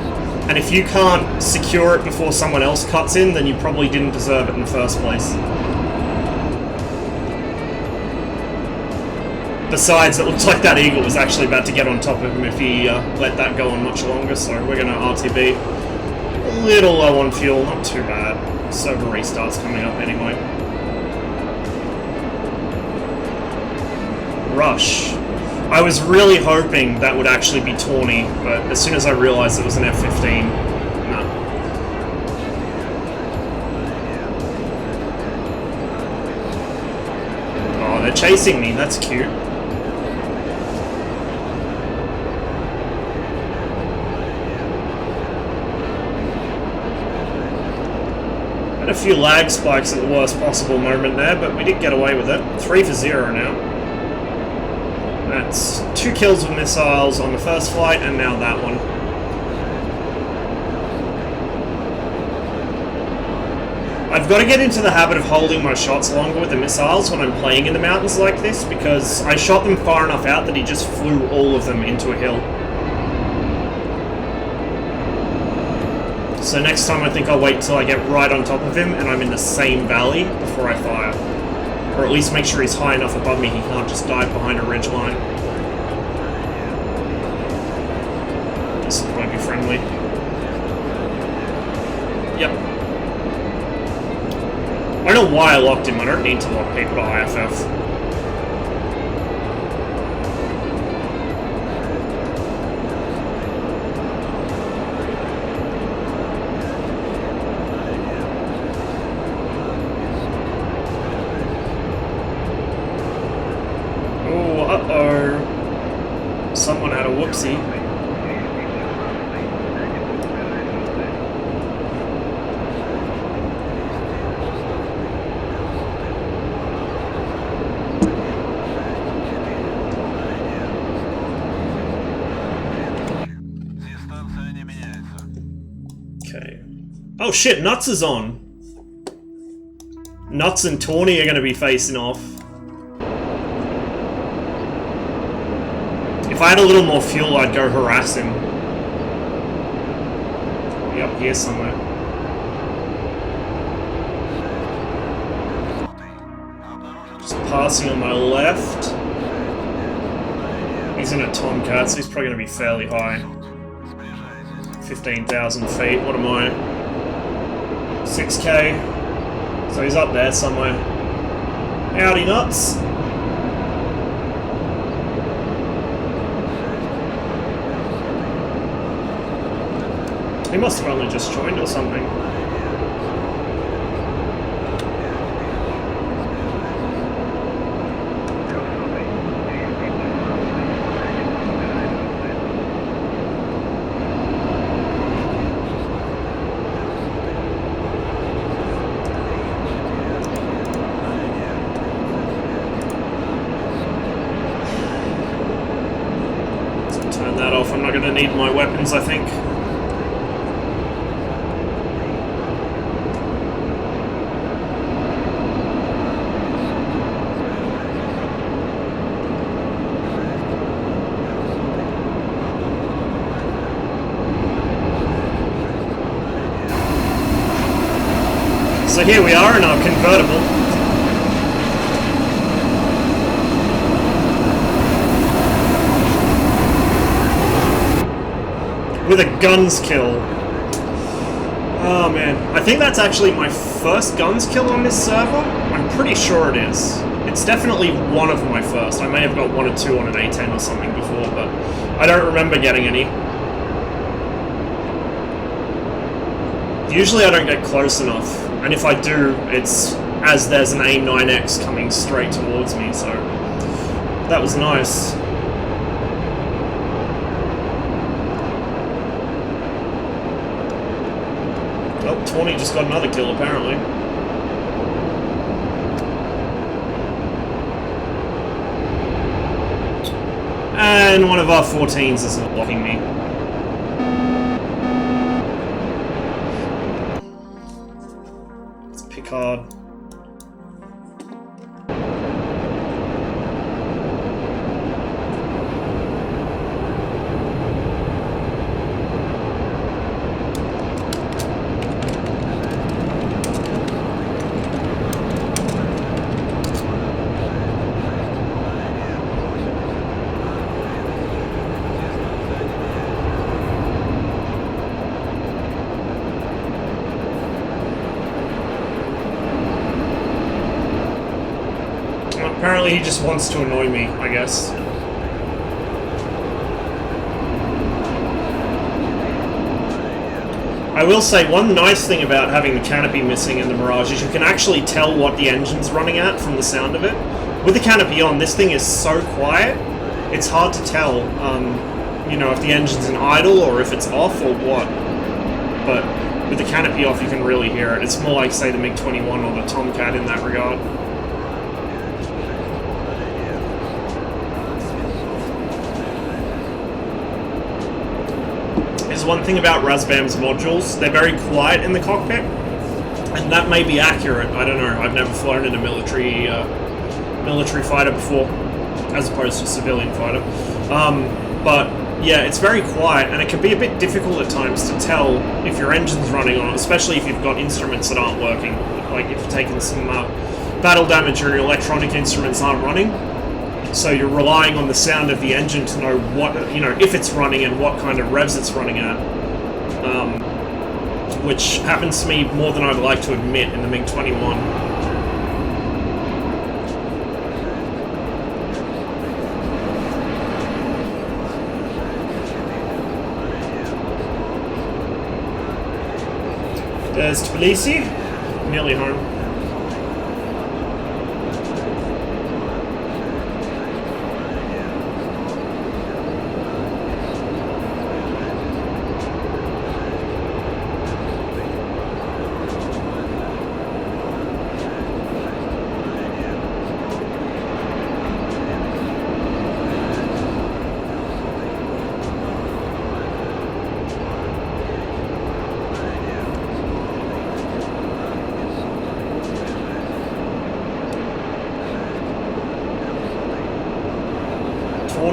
And if you can't secure it before someone else cuts in, then you probably didn't deserve it in the first place. Besides, it looks like that eagle was actually about to get on top of him if he let that go on much longer, so we're going to RTB. A little low on fuel, not too bad. Server restart's coming up anyway. Rush. I was really hoping that would actually be Tawny, but as soon as I realised it was an F-15, no. Oh, they're chasing me, that's cute. Had a few lag spikes at the worst possible moment there, but we did get away with it. 3 for 0 now. That's 2 kills with missiles on the first flight, and now that one. I've got to get into the habit of holding my shots longer with the missiles when I'm playing in the mountains like this, because I shot them far enough out that he just flew all of them into a hill. So next time I think I'll wait till I get right on top of him and I'm in the same valley before I fire. Or at least make sure he's high enough above me he can't just dive behind a ridge line. This might be friendly. Yep. I don't know why I locked him, I don't need to lock people to IFF. Someone had a whoopsie. Okay. Oh shit, Nuts is on. Nuts and Tawny are going to be facing off. If I had a little more fuel, I'd go harass him. Yep, here somewhere. Just passing on my left. He's in a Tomcat, so he's probably going to be fairly high. 15,000 feet, what am I? 6k. So he's up there somewhere. Howdy, Nuts. He must have only just joined or something. Turn that off, I'm not going to need my weapons, I think. So here we are in our convertible. With a guns kill. Oh man, I think that's actually my first guns kill on this server. I'm pretty sure it is. It's definitely one of my first. I may have got 1 or 2 on an A10 or something before, but I don't remember getting any. Usually I don't get close enough, and if I do, it's as there's an A9X coming straight towards me, so that was nice. Oh, 20 just got another kill apparently. And one of our 14s is blocking me. It's Picard. Apparently he just wants to annoy me, I guess. I will say, one nice thing about having the canopy missing in the Mirage is you can actually tell what the engine's running at from the sound of it. With the canopy on, this thing is so quiet, it's hard to tell, you know, if the engine's in idle or if it's off or what. But with the canopy off, you can really hear it. It's more like, say, the MiG-21 or the Tomcat in that regard. One thing about Razbam's modules, they're very quiet in the cockpit, and that may be accurate. I don't know. I've never flown in a military fighter before, as opposed to a civilian fighter. But yeah, it's very quiet, and it can be a bit difficult at times to tell if your engine's running on, especially if you've got instruments that aren't working. Like if you've taken some battle damage or your electronic instruments aren't running. So you're relying on the sound of the engine to know what, you know, if it's running and what kind of revs it's running at. Which happens to me more than I'd like to admit in the MiG-21. There's Tbilisi, nearly home.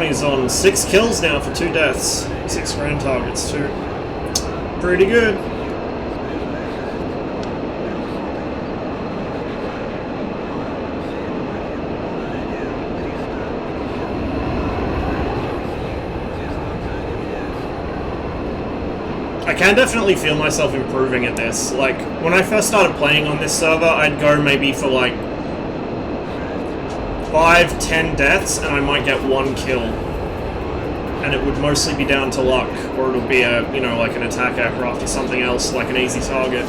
He's on 6 kills now for 2 deaths. 6 grand targets too. Pretty good. I can definitely feel myself improving at this. Like, when I first started playing on this server, I'd go maybe for like 5-10 deaths, and I might get 1 kill. And it would mostly be down to luck, or it would be a, you know, like an attack aircraft or something else, like an easy target.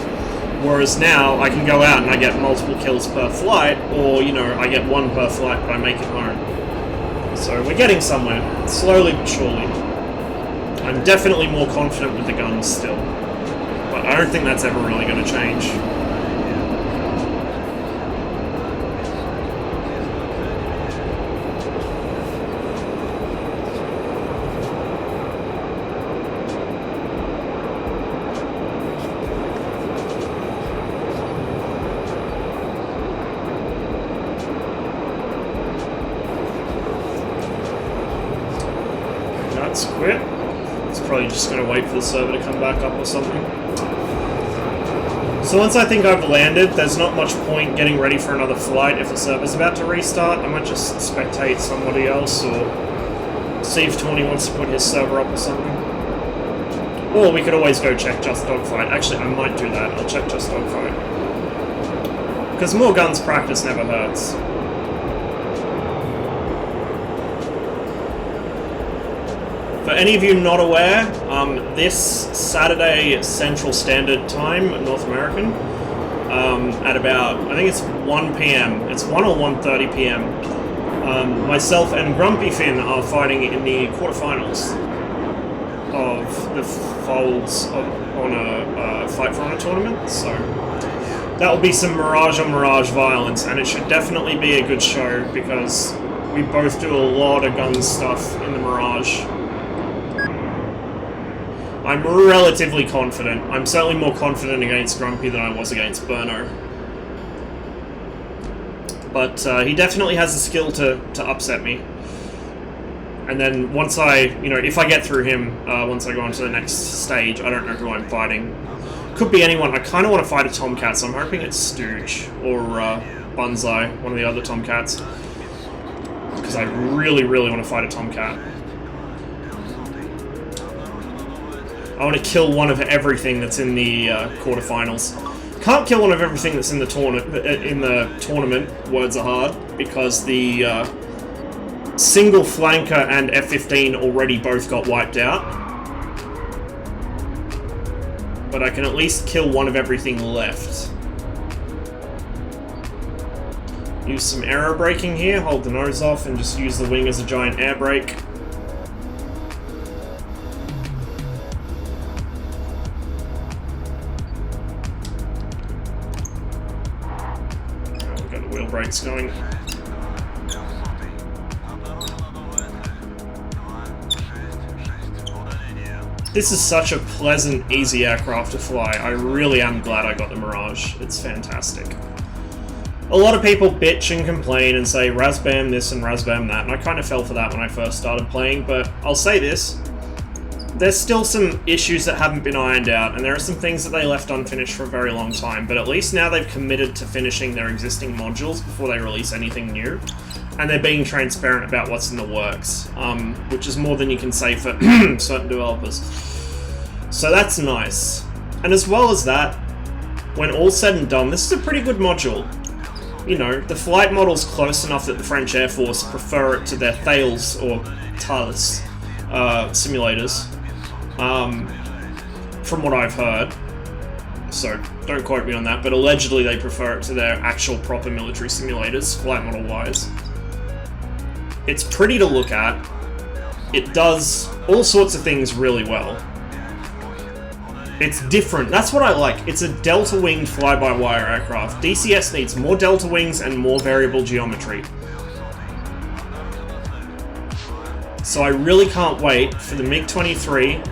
Whereas now, I can go out and I get multiple kills per flight, or, you know, I get 1 per flight, but I make it home. So we're getting somewhere, slowly but surely. I'm definitely more confident with the guns still, but I don't think that's ever really going to change. That's quit. It's probably just going to wait for the server to come back up or something. So once I think I've landed, there's not much point getting ready for another flight if the server's about to restart. I might just spectate somebody else or see if Tawny wants to put his server up or something. Or we could always go check Just Dogfight. Actually, I might do that. I'll check Just Dogfight. Because more guns practice never hurts. For any of you not aware, this Saturday Central Standard Time, North American, at about, I think it's 1 p.m. It's 1 or 1:30 p.m. Myself and Grumpy Finn are fighting in the quarterfinals of the Folds on a Fight for Honor tournament, so that will be some Mirage on Mirage violence, and it should definitely be a good show because we both do a lot of gun stuff in the Mirage. I'm relatively confident. I'm certainly more confident against Grumpy than I was against Burno. But he definitely has the skill to upset me. And then once if I get through him, once I go on to the next stage, I don't know who I'm fighting. Could be anyone. I kind of want to fight a Tomcat, so I'm hoping it's Stooge or Bunzai, one of the other Tomcats. Because I really, really want to fight a Tomcat. I want to kill one of everything that's in the quarterfinals. Can't kill one of everything that's in the tournament. Words are hard because the single flanker and F-15 already both got wiped out. But I can at least kill one of everything left. Use some aero braking here. Hold the nose off and just use the wing as a giant air brake. Brakes going. This is such a pleasant, easy aircraft to fly. I really am glad I got the Mirage. It's fantastic. A lot of people bitch and complain and say Razbam this and Razbam that, and I kind of fell for that when I first started playing, but I'll say this. There's still some issues that haven't been ironed out, and there are some things that they left unfinished for a very long time, but at least now they've committed to finishing their existing modules before they release anything new, and they're being transparent about what's in the works, which is more than you can say for certain developers. So that's nice. And as well as that, when all's said and done, this is a pretty good module. You know, the flight model's close enough that the French Air Force prefer it to their Thales or Thales simulators. From what I've heard, so don't quote me on that, but allegedly they prefer it to their actual proper military simulators, flight model wise. It's pretty to look at. It does all sorts of things really well. It's different. That's what I like. It's a delta-winged fly-by-wire aircraft. DCS needs more delta wings and more variable geometry. So I really can't wait for the MiG-23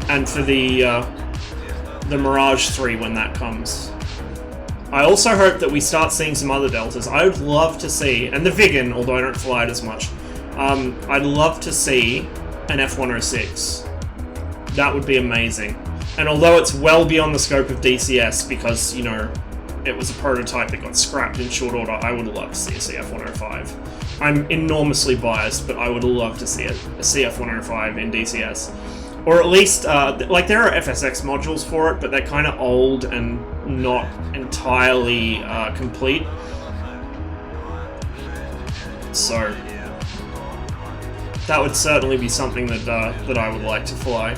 and for the Mirage 3 when that comes. I also hope that we start seeing some other deltas. I would love to see, and the Viggen, although I don't fly it as much, I'd love to see an F-106. That would be amazing. And although it's well beyond the scope of DCS, because, you know, it was a prototype that got scrapped in short order, I would love to see a CF-105. I'm enormously biased, but I would love to see a CF-105 in DCS. Or at least, like, there are FSX modules for it, but they're kind of old and not entirely complete. So, that would certainly be something that, that I would like to fly.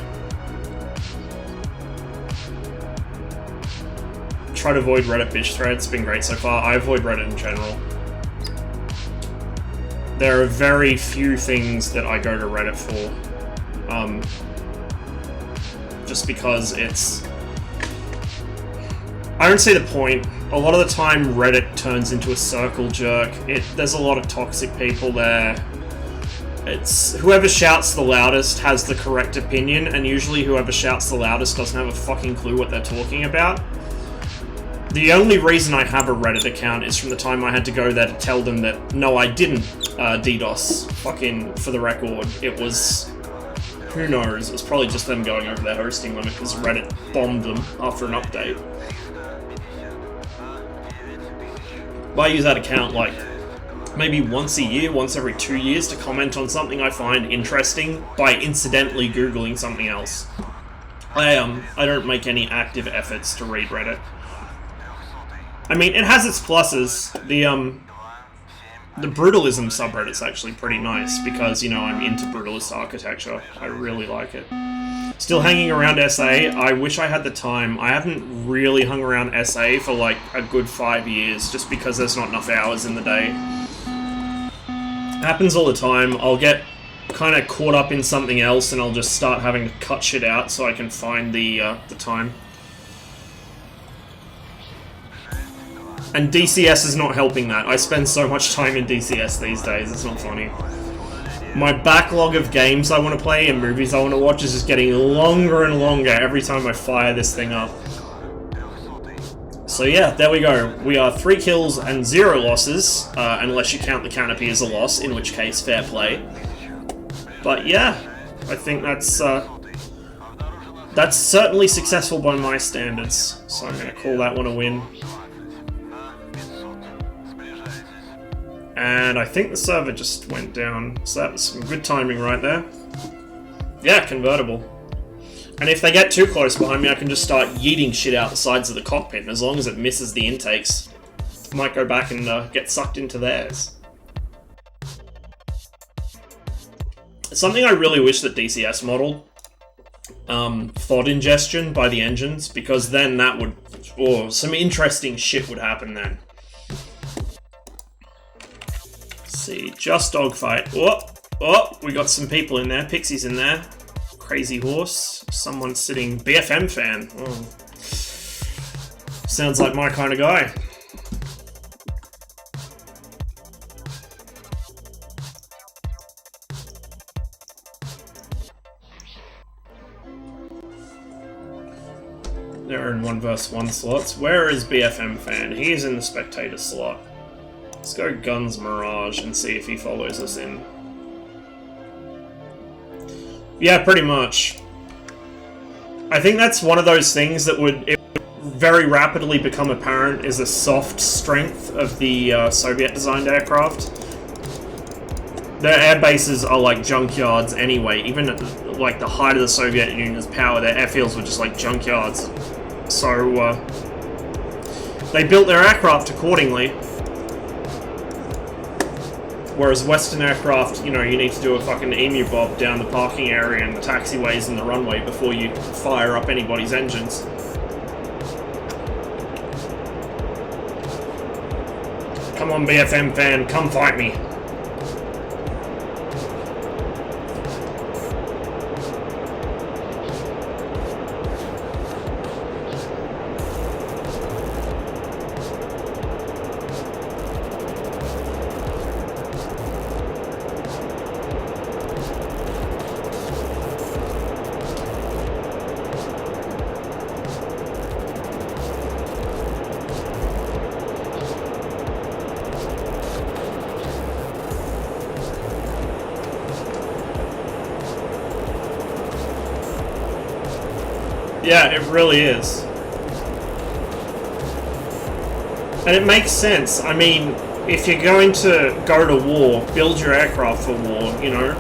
Try to avoid Reddit bitch threads, it's been great so far. I avoid Reddit in general. There are very few things that I go to Reddit for. Just because it's... I don't see the point. A lot of the time Reddit turns into a circle jerk. There's a lot of toxic people there. It's whoever shouts the loudest has the correct opinion, and usually whoever shouts the loudest doesn't have a fucking clue what they're talking about. The only reason I have a Reddit account is from the time I had to go there to tell them that, no, I didn't DDoS. Fucking, for the record, it was... Who knows? It was probably just them going over their hosting limit because Reddit bombed them after an update. But I use that account like maybe once a year, once every 2 years to comment on something I find interesting by incidentally Googling something else. I don't make any active efforts to read Reddit. I mean, it has its pluses. The Brutalism subreddit's actually pretty nice because, you know, I'm into brutalist architecture. I really like it. Still hanging around SA. I wish I had the time. I haven't really hung around SA for like a good 5 years just because there's not enough hours in the day. Happens all the time. I'll get kind of caught up in something else and I'll just start having to cut shit out so I can find the time. And DCS is not helping that. I spend so much time in DCS these days, it's not funny. My backlog of games I want to play and movies I want to watch is just getting longer and longer every time I fire this thing up. So yeah, there we go. We are 3 kills and 0 losses, unless you count the canopy as a loss, in which case, fair play. But yeah, I think that's certainly successful by my standards, so I'm going to call that one a win. And I think the server just went down, so that was some good timing right there. Yeah, convertible. And if they get too close behind me, I can just start yeeting shit out the sides of the cockpit, and as long as it misses the intakes, I might go back and get sucked into theirs. Something I really wish that DCS modeled, FOD ingestion by the engines, because then that would... oh, some interesting shit would happen then. See, just dogfight. Oh, we got some people in there. Pixie's in there. Crazy horse. Someone sitting. BFM fan. Oh. Sounds like my kind of guy. They're in 1v1 slots. Where is BFM fan? He is in the spectator slot. Let's go Guns Mirage and see if he follows us in. Yeah, pretty much. I think that's one of those things that would very rapidly become apparent is the soft strength of the Soviet-designed aircraft. Their air bases are like junkyards anyway. Even at like the height of the Soviet Union's power, their airfields were just like junkyards. So they built their aircraft accordingly. Whereas Western aircraft, you know, you need to do a fucking emu bob down the parking area and the taxiways and the runway before you fire up anybody's engines. Come on, BFM fan, come fight me. Yeah, it really is. And it makes sense. I mean, if you're going to go to war, build your aircraft for war, you know?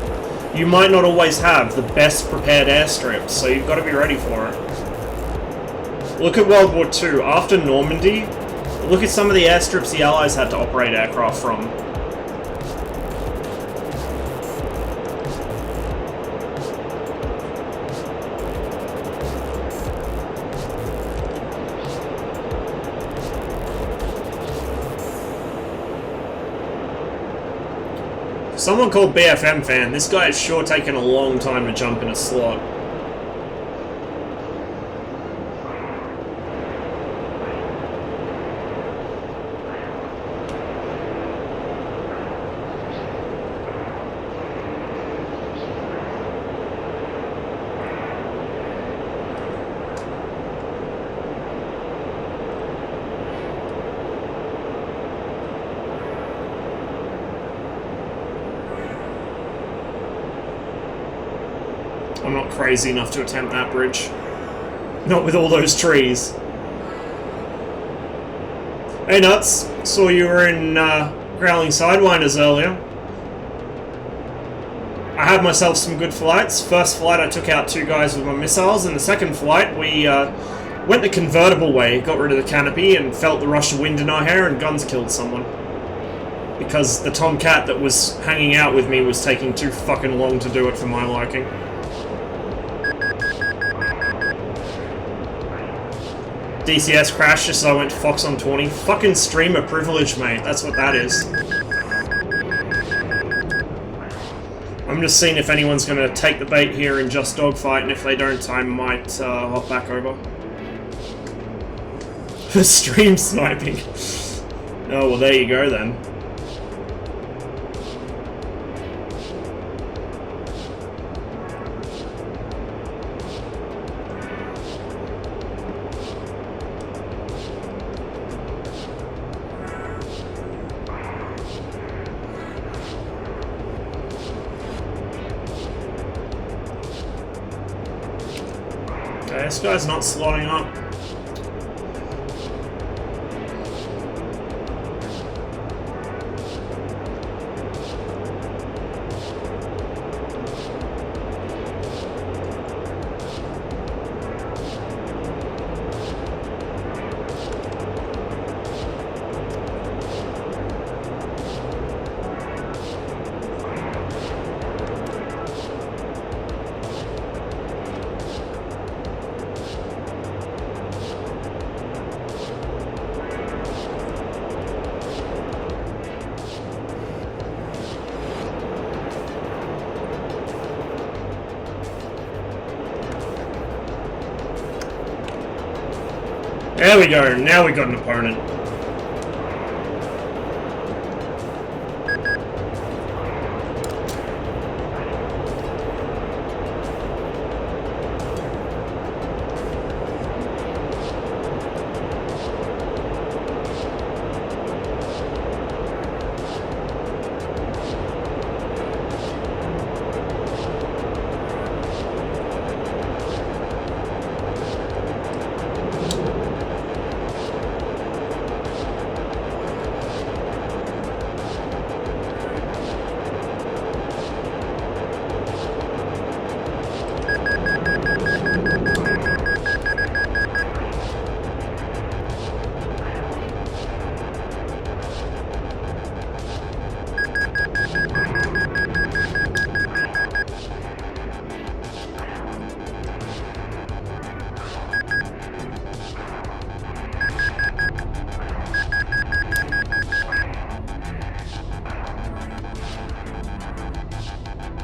You might not always have the best prepared airstrips, so you've got to be ready for it. Look at World War II. After Normandy, look at some of the airstrips the Allies had to operate aircraft from. Someone called BFM fan. This guy has sure taken a long time to jump in a slot. I'm not crazy enough to attempt that bridge. Not with all those trees. Hey Nuts, saw you were in Growling Sidewinders earlier. I had myself some good flights. First flight I took out 2 guys with my missiles, and the second flight we went the convertible way, got rid of the canopy and felt the rush of wind in our hair and guns killed someone. Because the Tomcat that was hanging out with me was taking too fucking long to do it for my liking. DCS crashed just as I went to Fox on 20. Fucking streamer privilege, mate. That's what that is. I'm just seeing if anyone's going to take the bait here and just dogfight, and if they don't, I might hop back over. Stream sniping. Oh, well, there you go then. This guy's not slotting up. There we go, now we got an opponent.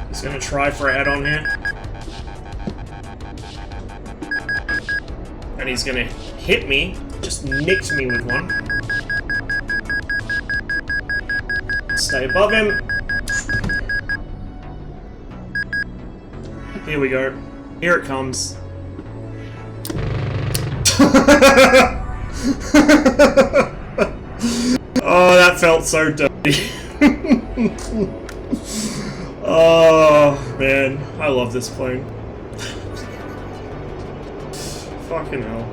He's gonna try for a head-on here. And he's gonna hit me. Just nicked me with one. Stay above him. Here we go. Here it comes. Oh, that felt so dirty. Oh, man. I love this plane. Fucking hell.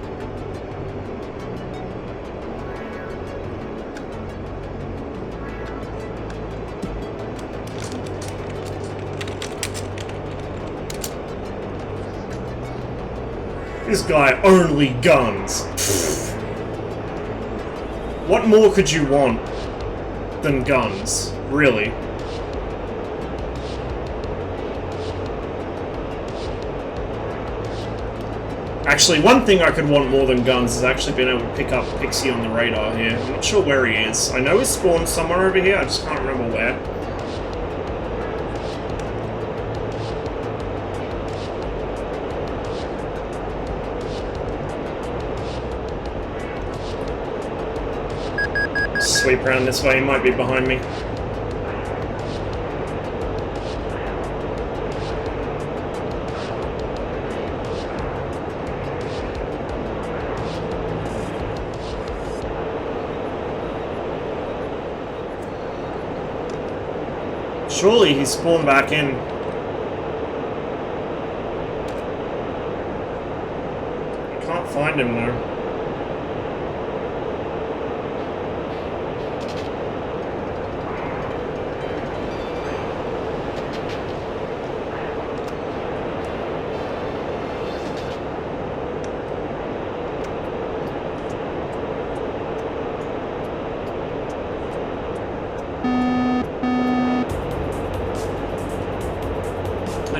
This guy only guns. What more could you want than guns, really? Actually, one thing I could want more than guns is actually being able to pick up Pixie on the radar here. I'm not sure where he is. I know he's spawned somewhere over here, I just can't remember where. Sweep around this way, he might be behind me. Surely he spawned back in. I can't find him though.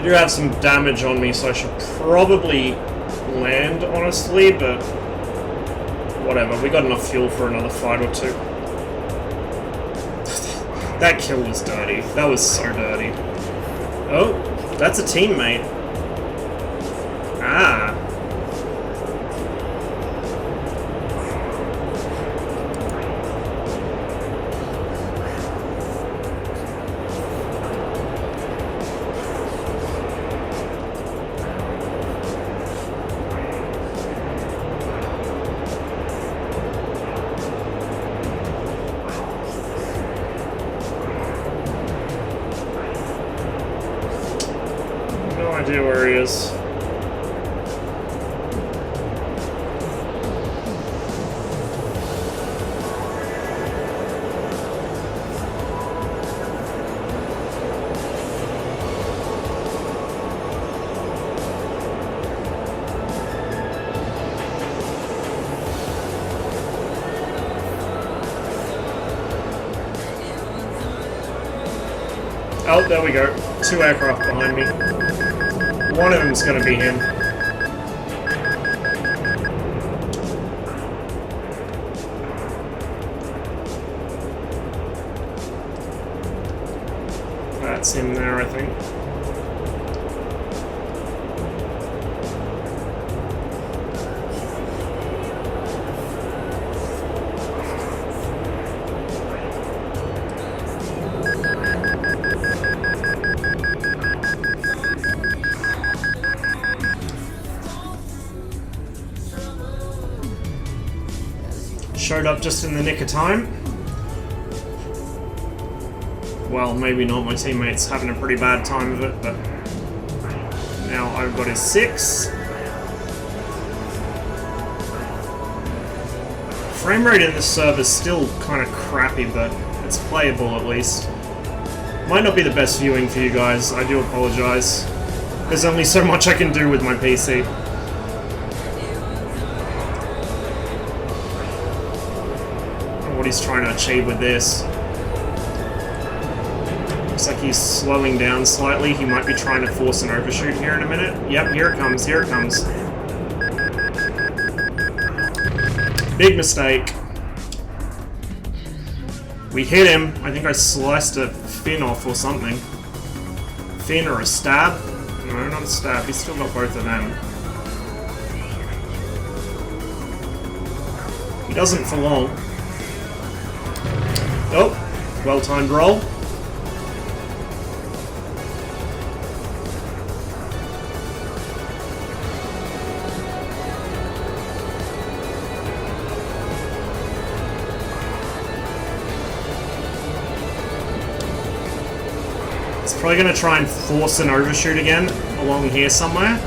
do have some damage on me, so I should probably land, honestly, but whatever. We got enough fuel for another fight or two. That kill was dirty. That was so dirty. Oh, that's a teammate. Ah. No idea where he is. Oh, there we go. 2 aircraft behind me. One of them's gonna be him. That's him there, I think. Showed up just in the nick of time. Well, maybe not. My teammate's having a pretty bad time of it, but now I've got his 6. Frame rate in this server's still kind of crappy, but it's playable at least. Might not be the best viewing for you guys. I do apologize. There's only so much I can do with my PC. What he's trying to achieve with this. Looks like he's slowing down slightly. He might be trying to force an overshoot here in a minute. Yep, here it comes, here it comes. Big mistake. We hit him. I think I sliced a fin off or something. Fin or a stab? No, not a stab. He's still got both of them. He doesn't for long. Oh, well-timed roll. It's probably going to try and force an overshoot again along here somewhere.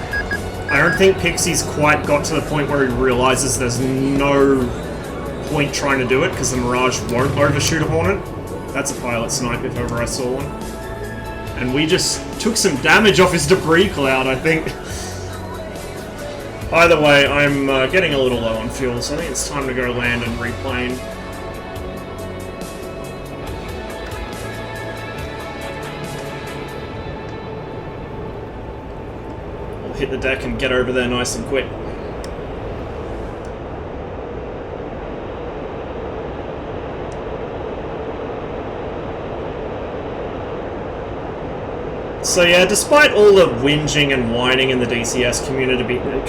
I don't think Pixie's quite got to the point where he realizes there's no point trying to do it because the Mirage won't overshoot a Hornet. That's a pilot snipe if ever I saw one. And we just took some damage off his debris cloud, I think. Either way, I'm getting a little low on fuel, so I think it's time to go land and replane. We'll hit the deck and get over there nice and quick. So yeah, despite all the whinging and whining in the DCS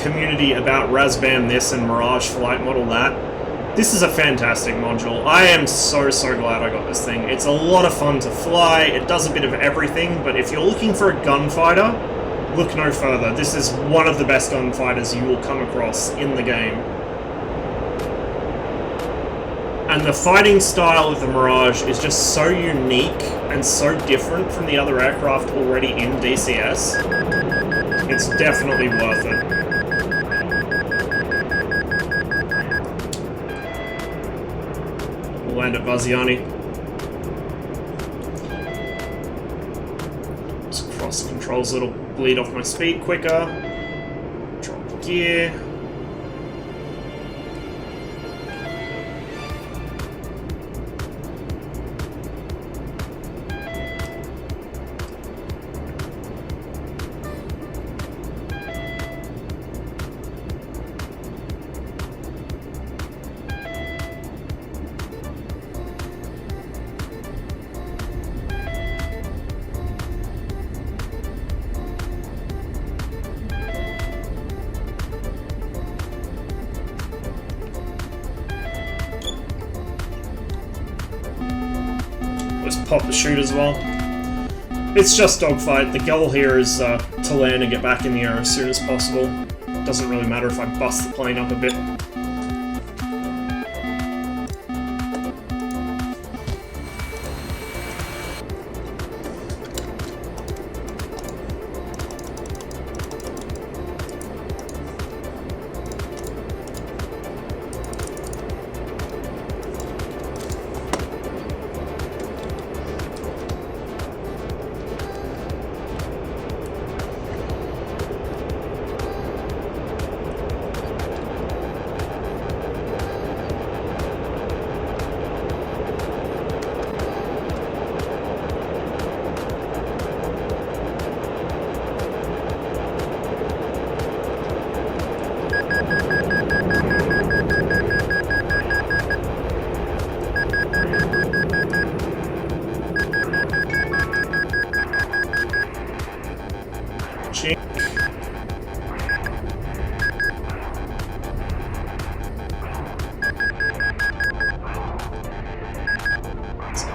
community about Razbam this and Mirage Flight Model that, this is a fantastic module. I am so glad I got this thing. It's a lot of fun to fly, it does a bit of everything, but if you're looking for a gunfighter, look no further. This is one of the best gunfighters you will come across in the game. And the fighting style of the Mirage is just so unique and so different from the other aircraft already in DCS. It's definitely worth it. We'll land at Vaziani. Just cross controls, it'll bleed off my speed quicker. Drop gear. just pop the chute as well. It's just dogfight. The goal here is to land and get back in the air as soon as possible. Doesn't really matter if I bust the plane up a bit.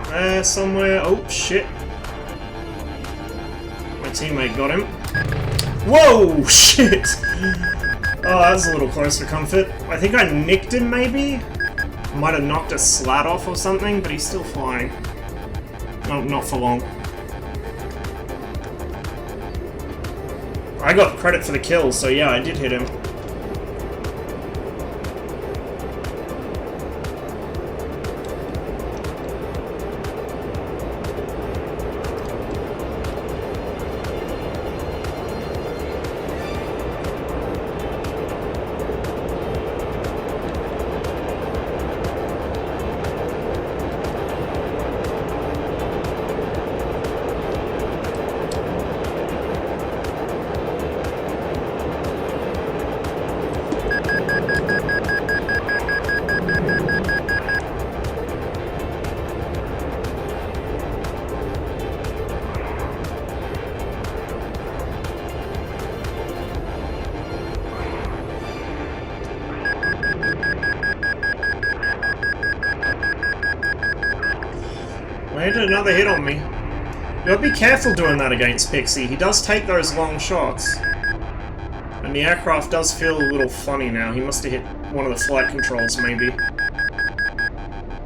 There somewhere. Oh shit. My teammate got him. Whoa! Shit! Oh, that was a little close for comfort. I think I nicked him maybe? Might have knocked a slat off or something, but he's still flying. No, not for long. I got credit for the kill, so yeah, I did hit him. Landed another hit on me. You gotta be careful doing that against Pixie. He does take those long shots. And the aircraft does feel a little funny now. He must have hit one of the flight controls, maybe.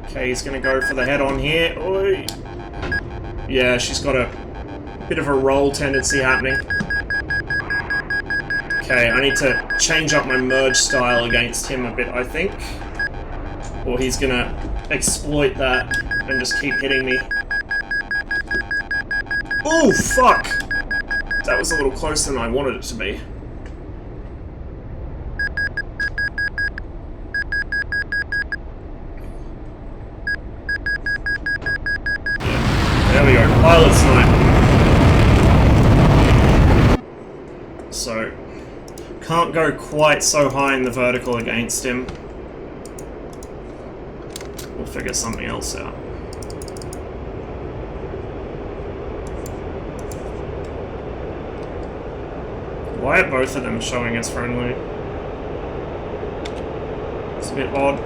Okay, he's gonna go for the head-on here. Oi. Yeah, she's got a bit of a roll tendency happening. Okay, I need to change up my merge style against him a bit, I think. Or he's gonna exploit that and just keep hitting me. Oh, fuck! That was a little closer than I wanted it to be. There we go, pilot snipe. So, can't go quite so high in the vertical against him. We'll figure something else out. Why are both of them showing as friendly? It's a bit odd.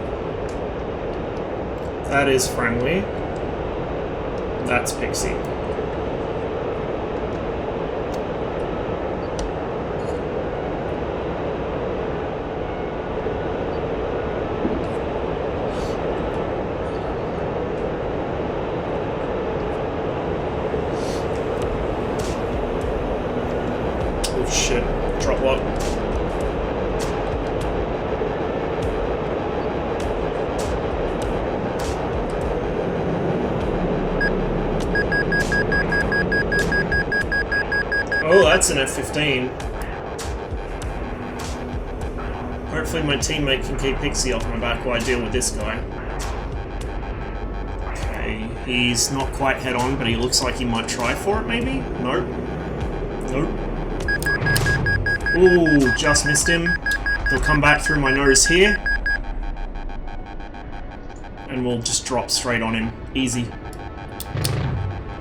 That is friendly. That's Pixie. Oh shit, drop lock. Oh, that's an F-15. Hopefully my teammate can keep Pixie off my back while I deal with this guy. Okay, he's not quite head-on, but he looks like he might try for it, maybe? Nope. Nope. Ooh, just missed him. He'll come back through my nose here. And we'll just drop straight on him. Easy.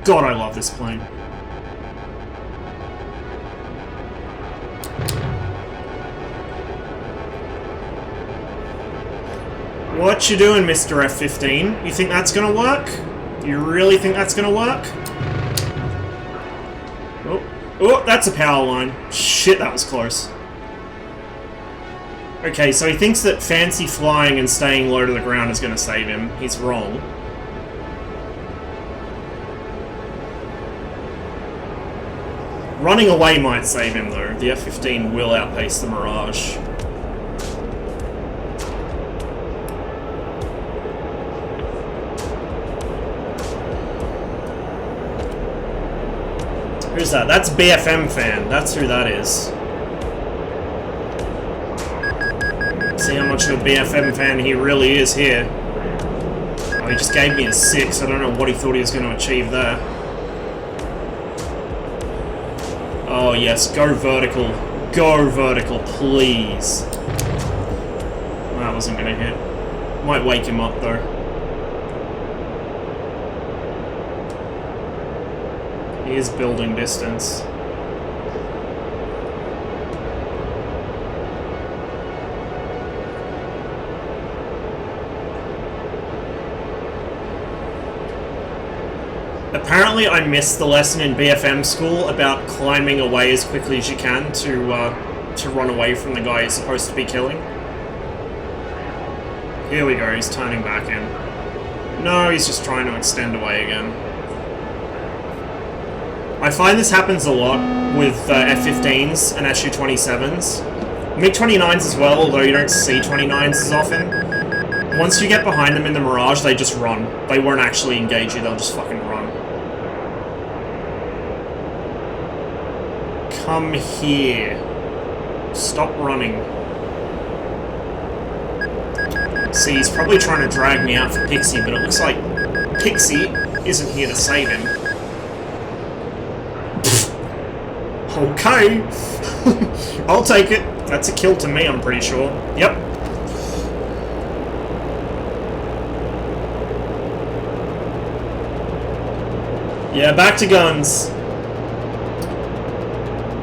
God, I love this plane. What you doing, Mr. F-15? You think that's gonna work? You really think that's gonna work? Oh, oh, that's a power line. Shit, that was close. Okay, so he thinks that fancy flying and staying low to the ground is gonna save him. He's wrong. Running away might save him, though. The F-15 will outpace the Mirage. Who's that? That's BFM fan. That's who that is. See how much of a BFM fan he really is here. Oh, he just gave me a 6. I don't know what he thought he was going to achieve there. Oh yes, go vertical. Go vertical, please. That wasn't going to hit. Might wake him up though. He is building distance. Apparently I missed the lesson in BFM school about climbing away as quickly as you can to run away from the guy you're supposed to be killing. Here we go, he's turning back in. No, he's just trying to extend away again. I find this happens a lot with F-15s and Su-27s. MiG-29s as well, although you don't see 29s as often. Once you get behind them in the Mirage, they just run. They won't actually engage you, they'll just fucking run. Come here. Stop running. See, he's probably trying to drag me out for Pixie, but it looks like Pixie isn't here to save him. Okay. I'll take it. That's a kill to me, I'm pretty sure. Yep. Yeah, back to guns.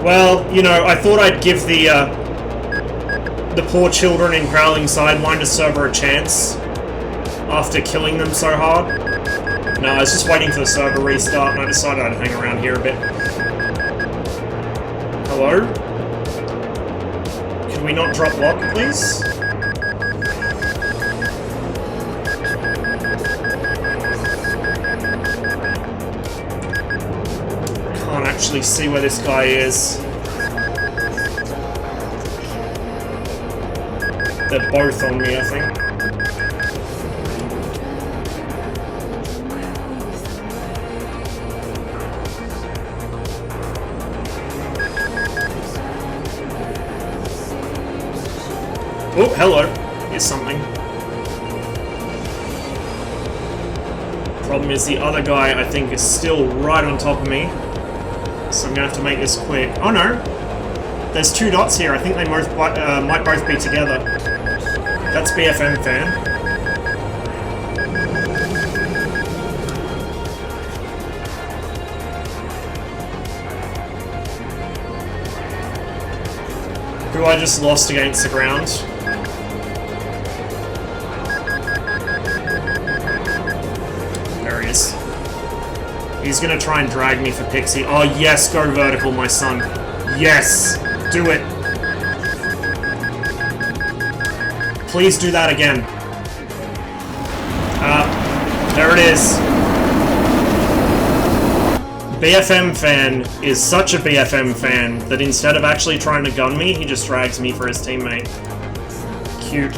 Well, you know, I thought I'd give the poor children in Growling Sidewinder server a chance after killing them so hard. No, I was just waiting for the server restart and I decided I'd hang around here a bit. Hello? Can we not drop lock, please? Can't actually see where this guy is. They're both on me, I think. Oh, hello. Here's something. Problem is the other guy, I think, is still right on top of me. So I'm gonna have to make this quick. Oh no! There's two dots here. I think they might both be together. That's BFM fan. Who I just lost against the ground. There he is. He's gonna try and drag me for Pixie. Oh yes, go vertical, my son. Yes! Do it! Please do that again. There it is. BFM fan is such a BFM fan that instead of actually trying to gun me, he just drags me for his teammate. Cute.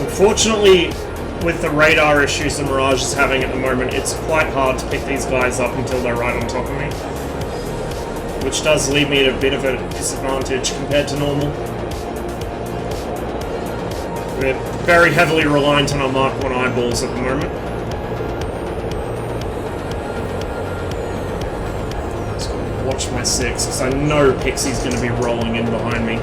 Unfortunately, with the radar issues the Mirage is having at the moment, it's quite hard to pick these guys up until they're right on top of me. Which does leave me at a bit of a disadvantage compared to normal. We're very heavily reliant on our Mark 1 eyeballs at the moment. Just gotta watch my 6, because I know Pixie's going to be rolling in behind me.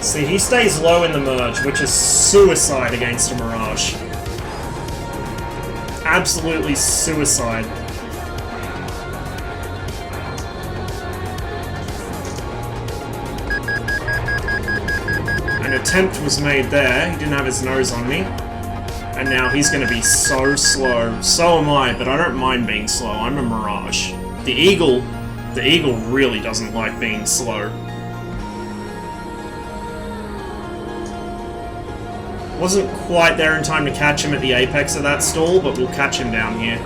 See, he stays low in the merge, which is suicide against a Mirage. Absolutely suicide. An attempt was made there. He didn't have his nose on me. And now he's going to be so slow. So am I, but I don't mind being slow. I'm a Mirage. The Eagle really doesn't like being slow. Wasn't quite there in time to catch him at the apex of that stall, but we'll catch him down here.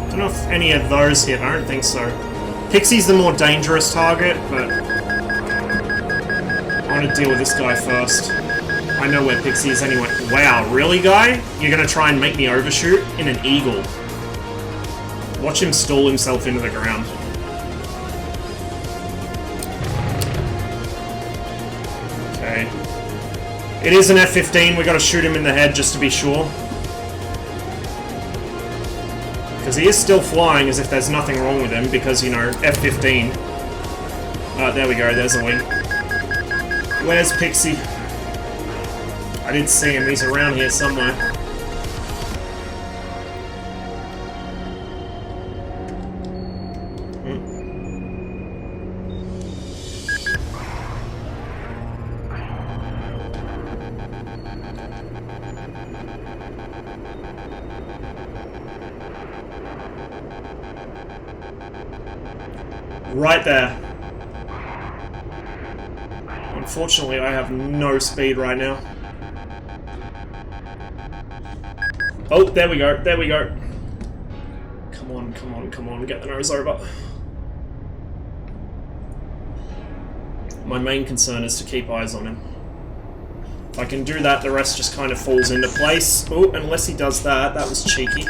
Don't know if any of those hit. I don't think so. Pixie's the more dangerous target, but I want to deal with this guy first. I know where Pixie is anyway. Wow, really, guy? You're gonna try and make me overshoot in an Eagle? Watch him stall himself into the ground. Okay. It is an F-15. We gotta shoot him in the head just to be sure. Because he is still flying as if there's nothing wrong with him, because, you know, F-15. There we go, there's a wing. Where's Pixie? I did see him, he's around here somewhere. Right there. Unfortunately, I have no speed right now. Oh, there we go, there we go. Come on, come on, come on, get the nose over. My main concern is to keep eyes on him. If I can do that, the rest just kind of falls into place. Oh, unless he does that, that was cheeky.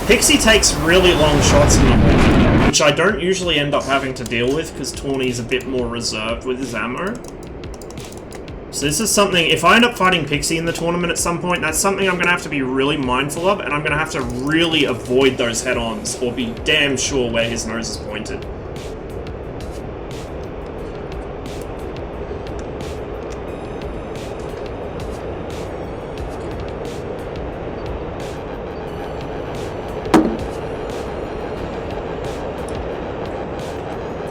Pixie takes really long shots in the hole, which I don't usually end up having to deal with, because Tawny's a bit more reserved with his ammo. So this is something, if I end up fighting Pixie in the tournament at some point, that's something I'm going to have to be really mindful of, and I'm going to have to really avoid those head-ons, or be damn sure where his nose is pointed.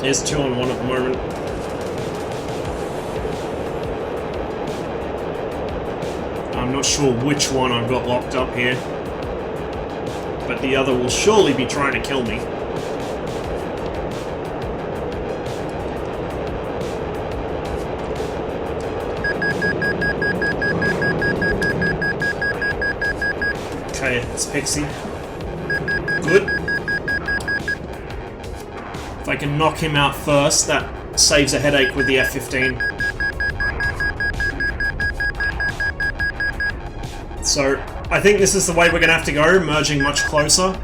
There's 2 on 1 at the moment. I'm not sure which one I've got locked up here, but the other will surely be trying to kill me. Okay, it's Pixie. Good. If I can knock him out first, that saves a headache with the F-15. So, I think this is the way we're going to have to go, merging much closer.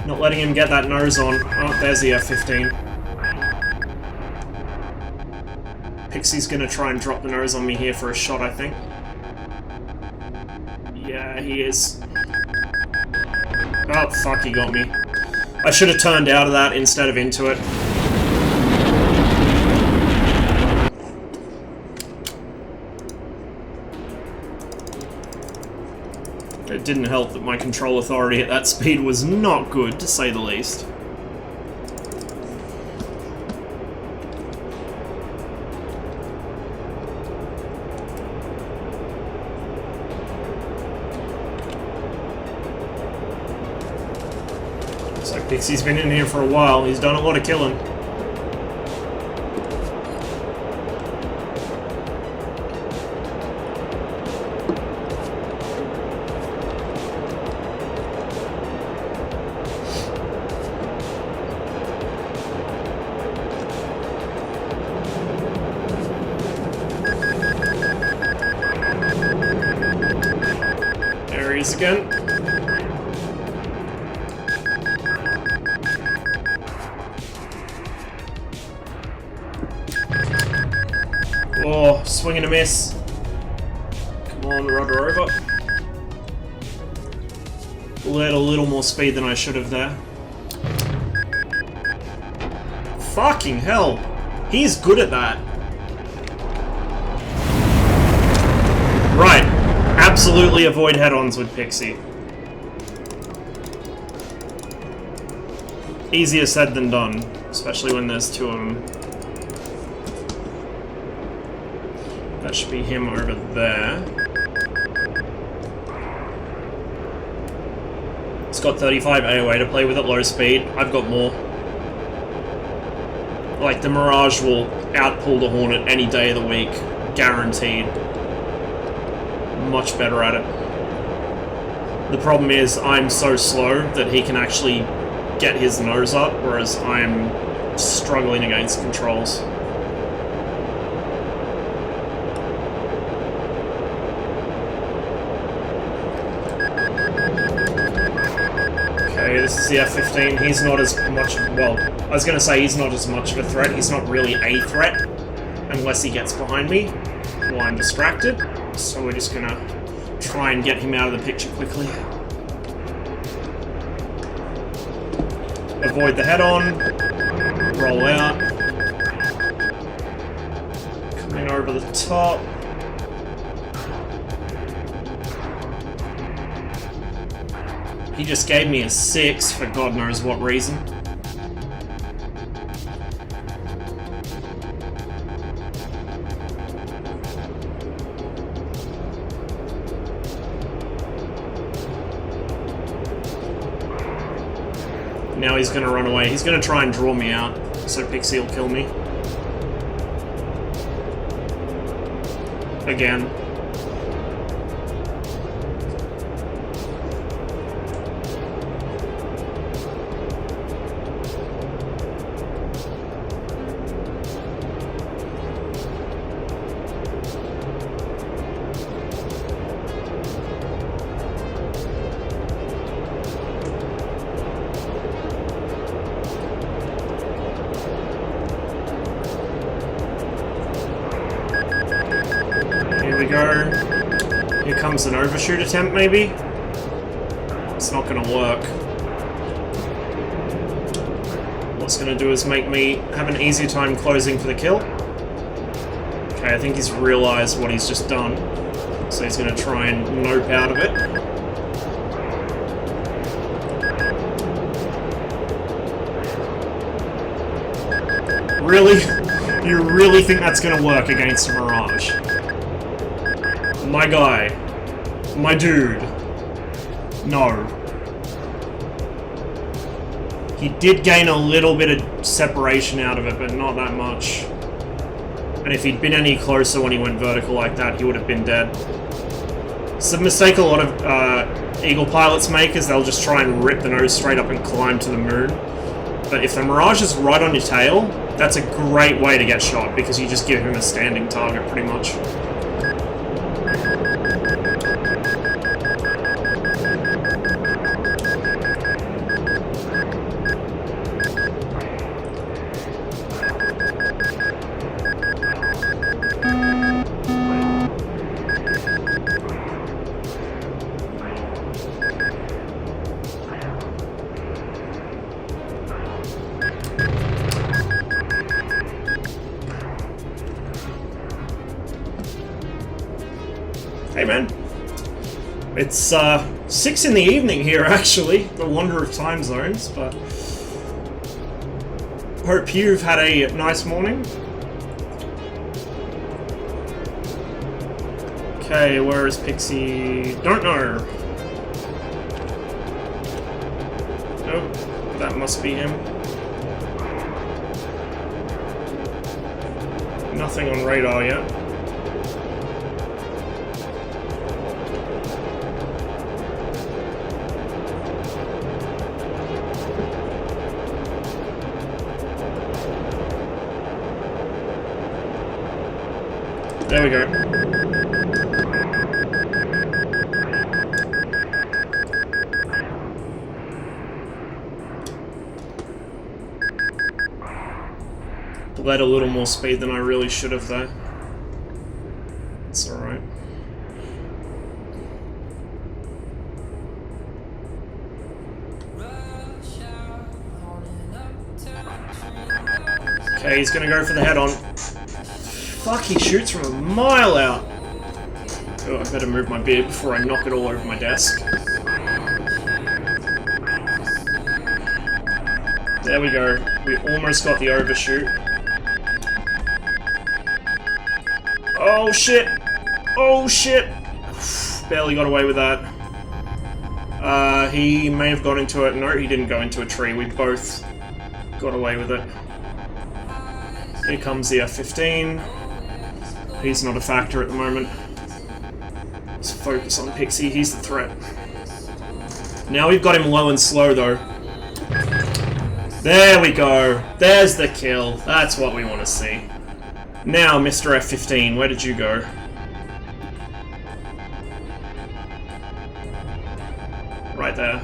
Not letting him get that nose on. Oh, there's the F-15. Pixie's going to try and drop the nose on me here for a shot, I think. Yeah, he is. Oh, fuck, he got me. I should have turned out of that instead of into it. It didn't help that my control authority at that speed was not good, to say the least. Looks like Pixie's been in here for a while. He's done a lot of killing. There he is again. Oh, swing and a miss. Come on, rudder over. Let a little more speed than I should have there. Fucking hell. He's good at that. Right. Absolutely avoid head-ons with Pixie. Easier said than done, especially when there's two of them. That should be him over there. It's got 35 AOA to play with at low speed. I've got more. Like, the Mirage will outpull the Hornet any day of the week. Guaranteed. Much better at it. The problem is, I'm so slow that he can actually get his nose up, whereas I'm struggling against controls. Okay, this is the F-15. He's not as much of, well, I was going to say he's not as much of a threat. He's not really a threat, unless he gets behind me while I'm distracted. So we're just going to try and get him out of the picture quickly. Avoid the head-on, roll out, coming over the top. He just gave me a 6 for God knows what reason. Now he's going to run away. He's going to try and draw me out, so Pixie will kill me. Again. Here comes an overshoot attempt, maybe? It's not going to work. What's going to do is make me have an easier time closing for the kill. Okay, I think he's realised what he's just done. So he's going to try and nope out of it. Really? You really think that's going to work against a Mirage? My guy. My dude. No. He did gain a little bit of separation out of it, but not that much. And if he'd been any closer when he went vertical like that, he would have been dead. It's a mistake a lot of Eagle pilots make, is they'll just try and rip the nose straight up and climb to the moon. But if the Mirage is right on your tail, that's a great way to get shot, because you just give him a standing target, pretty much. Hey man, it's 6 in the evening here actually, the wonder of time zones, but hope you've had a nice morning. Okay, where is Pixie? Don't know. Nope, that must be him. Nothing on radar yet. There we go. Bled a little more speed than I really should have though. It's alright. Okay, he's gonna go for the head-on. Fuck, he shoots from a mile out. Oh, I better move my beard before I knock it all over my desk. There we go. We almost got the overshoot. Oh shit! Oh shit! Barely got away with that. He may have gone into it. No, he didn't go into a tree. We both got away with it. Here comes the F-15. He's not a factor at the moment. Let's focus on Pixie. He's the threat. Now we've got him low and slow, though. There we go. There's the kill. That's what we want to see. Now, Mr. F-15, where did you go? Right there.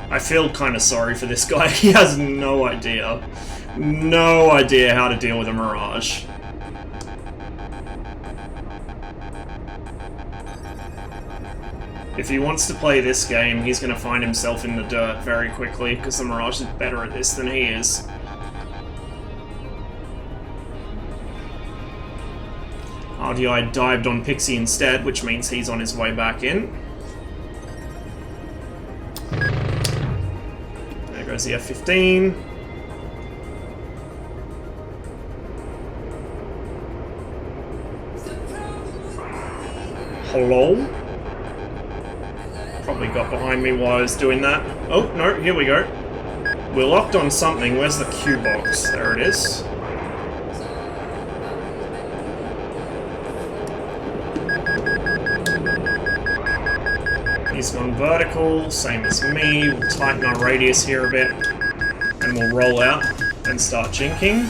I feel kind of sorry for this guy. He has no idea. No idea how to deal with a Mirage. If he wants to play this game, he's going to find himself in the dirt very quickly, because the Mirage is better at this than he is. RDI dived on Pixie instead, which means he's on his way back in. There goes the F-15. Hello? Probably got behind me while I was doing that. Oh, no, here we go. We're locked on something. Where's the Q box? There it is. He's gone vertical, same as me. We'll tighten our radius here a bit. And we'll roll out and start jinking.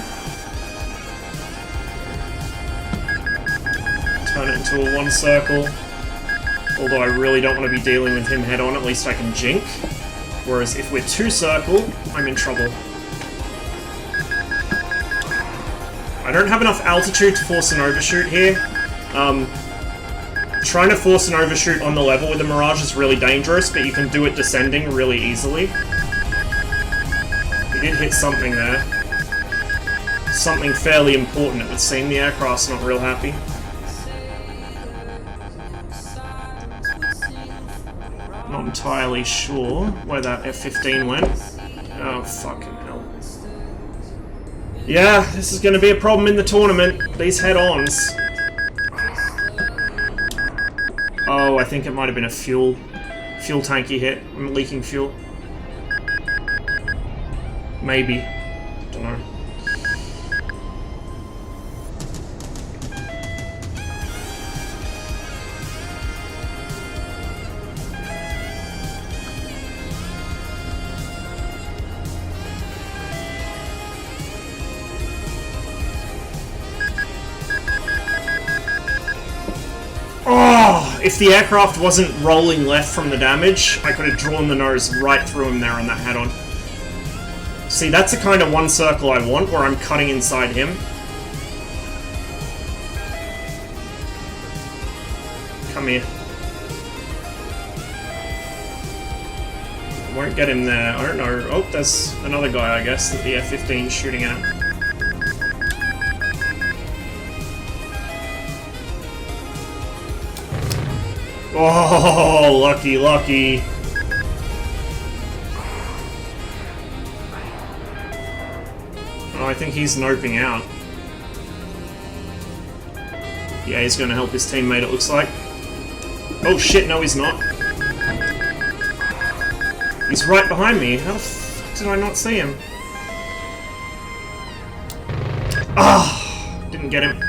Turn it into a one circle. Although I really don't want to be dealing with him head on, at least I can jink. Whereas if we're two circle, I'm in trouble. I don't have enough altitude to force an overshoot here. Trying to force an overshoot on the level with the Mirage is really dangerous, but you can do it descending really easily. He did hit something there. Something fairly important, it would seem. The aircraft's not real happy. Not entirely sure where that F-15 went. Oh, fucking hell. Yeah, this is going to be a problem in the tournament. These head-ons. Oh, I think it might have been a fuel tanky hit. I'm leaking fuel. Maybe. Don't know. If the aircraft wasn't rolling left from the damage, I could have drawn the nose right through him there on that head-on. See, that's the kind of one circle I want, where I'm cutting inside him. Come here. Won't get him there. I don't know. Oh, there's another guy, I guess, that the F-15's shooting at. Oh, lucky, lucky. Oh, I think he's noping out. Yeah, he's going to help his teammate, it looks like. Oh shit, no he's not. He's right behind me. How the f did I not see him? Ah, didn't get him.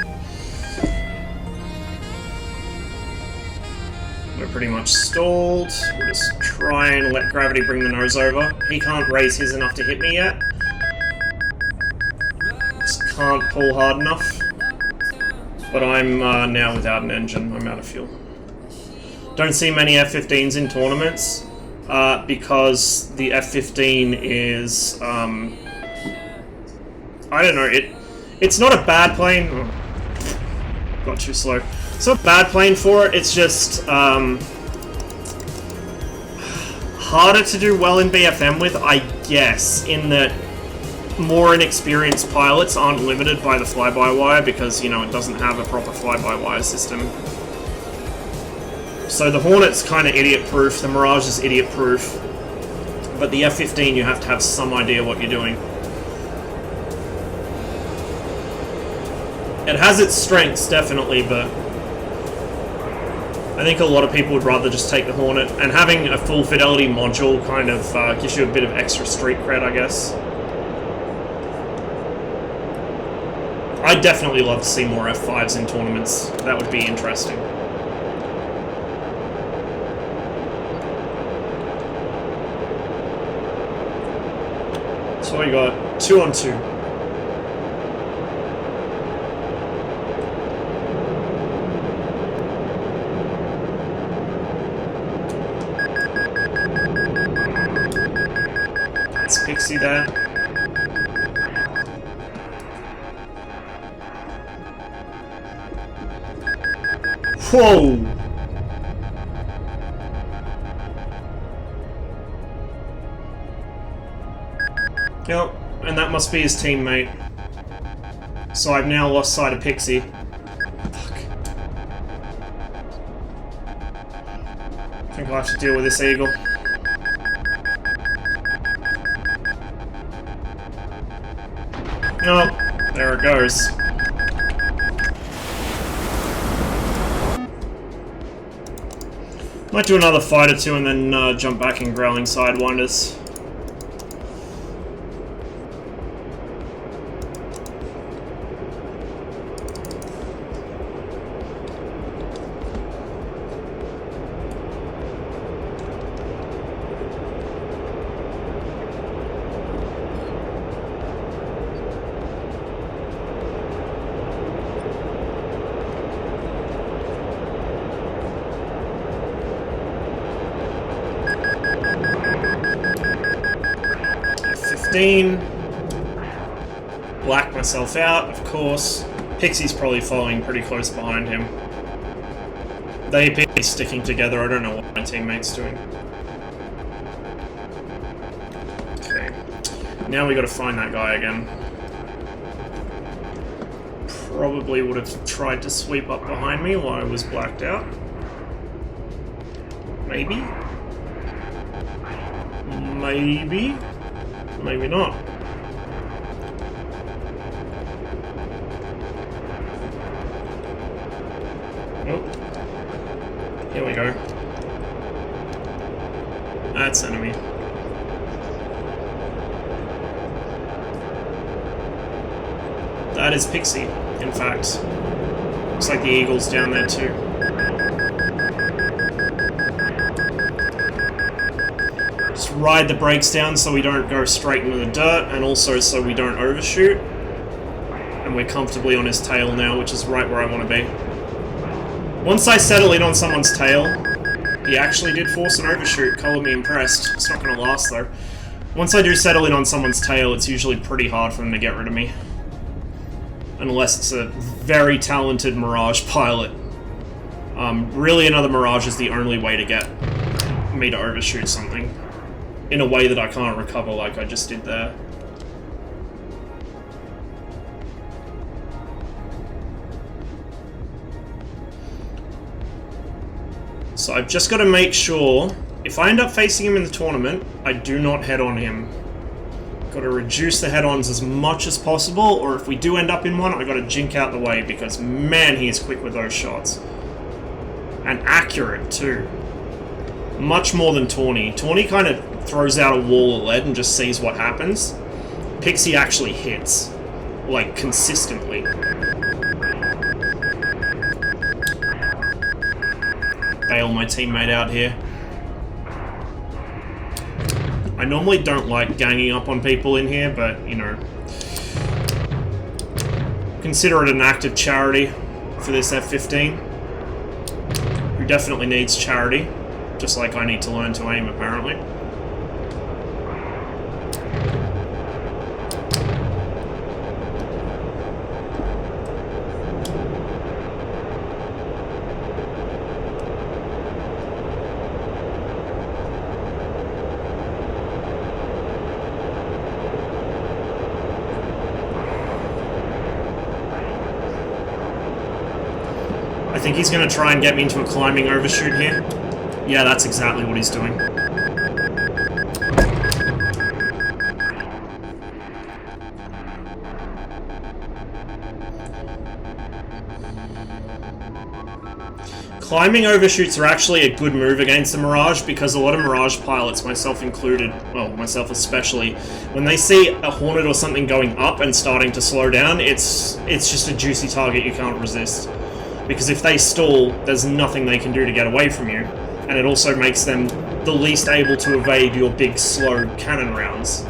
We're pretty much stalled. We'll just try and let gravity bring the nose over. He can't raise his enough to hit me yet. Just can't pull hard enough. But I'm now without an engine. I'm out of fuel. Don't see many F-15s in tournaments because the F-15 is... I don't know, it's not a bad plane. Oh, got too slow. It's not a bad plane for it, it's just hard harder to do well in BFM with, I guess, in that more inexperienced pilots aren't limited by the fly-by-wire because, you know, it doesn't have a proper fly-by-wire system. So the Hornet's kind of idiot-proof, the Mirage is idiot-proof, but the F-15 you have to have some idea what you're doing. It has its strengths, definitely, but I think a lot of people would rather just take the Hornet, and having a full fidelity module kind of gives you a bit of extra street cred, I guess. I'd definitely love to see more F5s in tournaments. That would be interesting. So we got 2 on 2. That's Pixie there. Whoa! Yep, and that must be his teammate. So I've now lost sight of Pixie. Fuck. I think I'll have to deal with this Eagle. No, there it goes. Might do another fight or two and then jump back in Growling Sidewinders. Black myself out, of course. Pixie's probably following pretty close behind him. They appear to be sticking together. I don't know what my teammate's doing. Okay. Now we gotta find that guy again. Probably would have tried to sweep up behind me while I was blacked out. Maybe? Maybe? Maybe not. Oh. Here we go. That's enemy. That is Pixie, in fact. Looks like the Eagle's down there too. Just ride the brakes down so we don't go straight into the dirt, and also so we don't overshoot. And we're comfortably on his tail now, which is right where I want to be. Once I settle in on someone's tail, he actually did force an overshoot. Color me impressed. It's not going to last though. Once I do settle in on someone's tail, it's usually pretty hard for them to get rid of me. Unless it's a very talented Mirage pilot. Really, another Mirage is the only way to get me to overshoot something. In a way that I can't recover like I just did there. So I've just got to make sure, if I end up facing him in the tournament, I do not head on him. Got to reduce the head-ons as much as possible, or if we do end up in one, I got to jink out the way, because man, he is quick with those shots. And accurate, too. Much more than Tawny. Tawny kind of throws out a wall of lead and just sees what happens. Pixie actually hits. Like, consistently. Bail my teammate out here. I normally don't like ganging up on people in here, but, you know, consider it an act of charity for this F-15, who definitely needs charity, just like I need to learn to aim, apparently. I think he's going to try and get me into a climbing overshoot here. Yeah, that's exactly what he's doing. Climbing overshoots are actually a good move against the Mirage because a lot of Mirage pilots, myself included, well, myself especially, when they see a Hornet or something going up and starting to slow down, it's just a juicy target you can't resist. Because if they stall, there's nothing they can do to get away from you. And it also makes them the least able to evade your big, slow cannon rounds.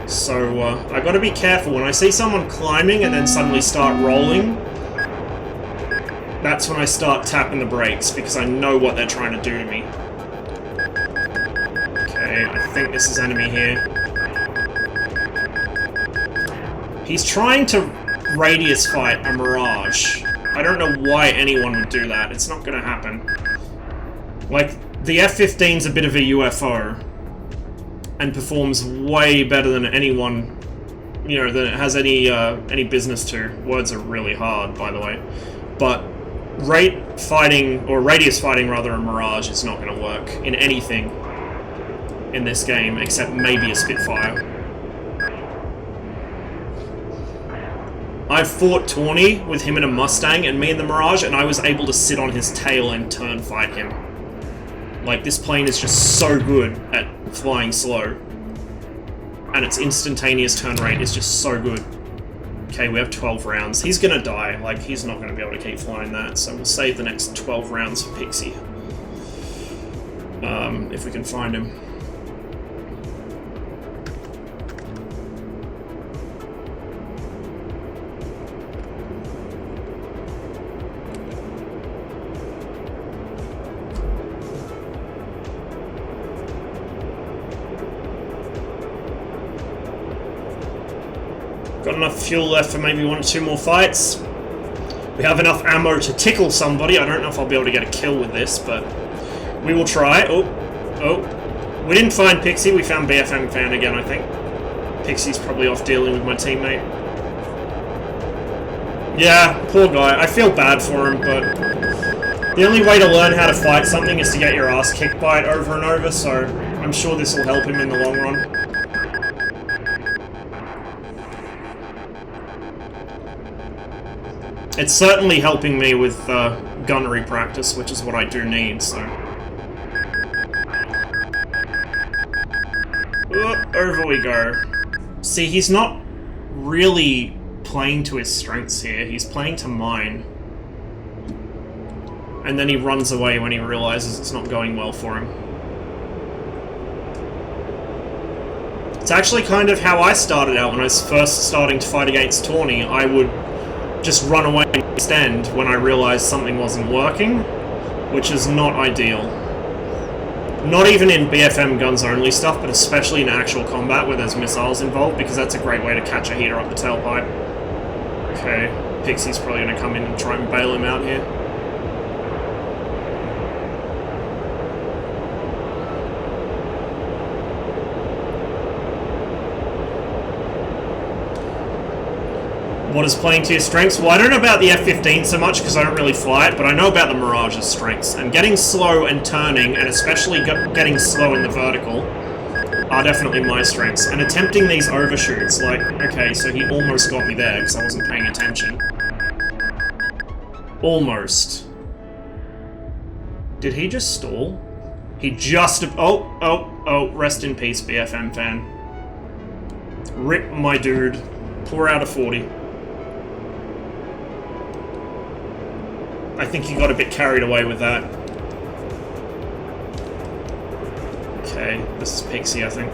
So, I gotta be careful. When I see someone climbing and then suddenly start rolling, that's when I start tapping the brakes, because I know what they're trying to do to me. Okay, I think this is enemy here. He's trying to radius fight a Mirage. I don't know why anyone would do that. It's not gonna happen. Like, the F-15's a bit of a UFO, and performs way better than anyone, you know, than it has any business to. Words are really hard, by the way. But radius fighting rather, a Mirage is not going to work in anything in this game, except maybe a Spitfire. I've fought Tawny with him in a Mustang and me in the Mirage, and I was able to sit on his tail and turn fight him. Like, this plane is just so good at flying slow. And its instantaneous turn rate is just so good. Okay, we have 12 rounds. He's gonna die. Like, he's not gonna be able to keep flying that, so we'll save the next 12 rounds for Pixie. If we can find him. Got enough fuel left for maybe 1 or 2 more fights. We have enough ammo to tickle somebody. I don't know if I'll be able to get a kill with this, but we will try. Oh. We didn't find Pixie, we found BFM fan again, I think. Pixie's probably off dealing with my teammate. Yeah, poor guy. I feel bad for him, but the only way to learn how to fight something is to get your ass kicked by it over and over, so I'm sure this will help him in the long run. It's certainly helping me with gunnery practice, which is what I do need, so... over we go. See, he's not really playing to his strengths here, he's playing to mine. And then he runs away when he realizes it's not going well for him. It's actually kind of how I started out when I was first starting to fight against Tawny. I would just run away and extend when I realized something wasn't working, which is not ideal. Not even in BFM guns only stuff, but especially in actual combat where there's missiles involved, because that's a great way to catch a heater up the tailpipe. Okay, Pixie's probably going to come in and try and bail him out here. What is playing to your strengths? Well, I don't know about the F-15 so much because I don't really fly it, but I know about the Mirage's strengths. And getting slow and turning, and especially getting slow in the vertical, are definitely my strengths. And attempting these overshoots, like, okay, so he almost got me there because I wasn't paying attention. Almost. Did he just stall? He just... Oh, rest in peace, BFM fan. Rip my dude. 4 out of 40. I think he got a bit carried away with that. Okay, this is Pixie, I think.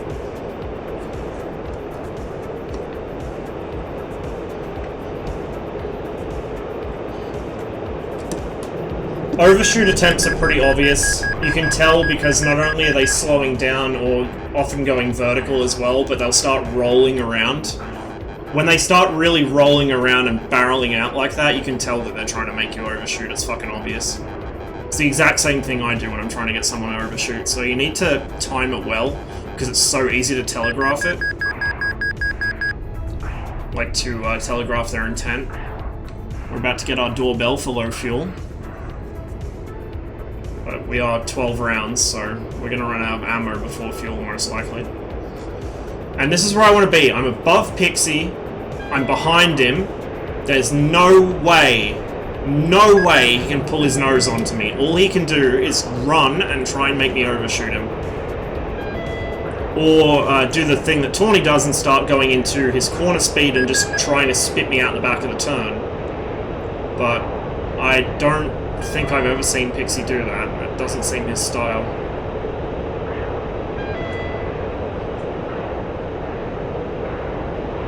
Overshoot attempts are pretty obvious. You can tell because not only are they slowing down or often going vertical as well, but they'll start rolling around. When they start really rolling around and barreling out like that, you can tell that they're trying to make you overshoot. It's fucking obvious. It's the exact same thing I do when I'm trying to get someone to overshoot, so you need to time it well, because it's so easy to telegraph it. Like, to telegraph their intent. We're about to get our doorbell for low fuel. But we are 12 rounds, so we're going to run out of ammo before fuel, most likely. And this is where I want to be. I'm above Pixie. I'm behind him. There's no way he can pull his nose onto me. All he can do is run and try and make me overshoot him. Or do the thing that Tawny does and start going into his corner speed and just trying to spit me out the back of the turn. But I don't think I've ever seen Pixie do that. It doesn't seem his style.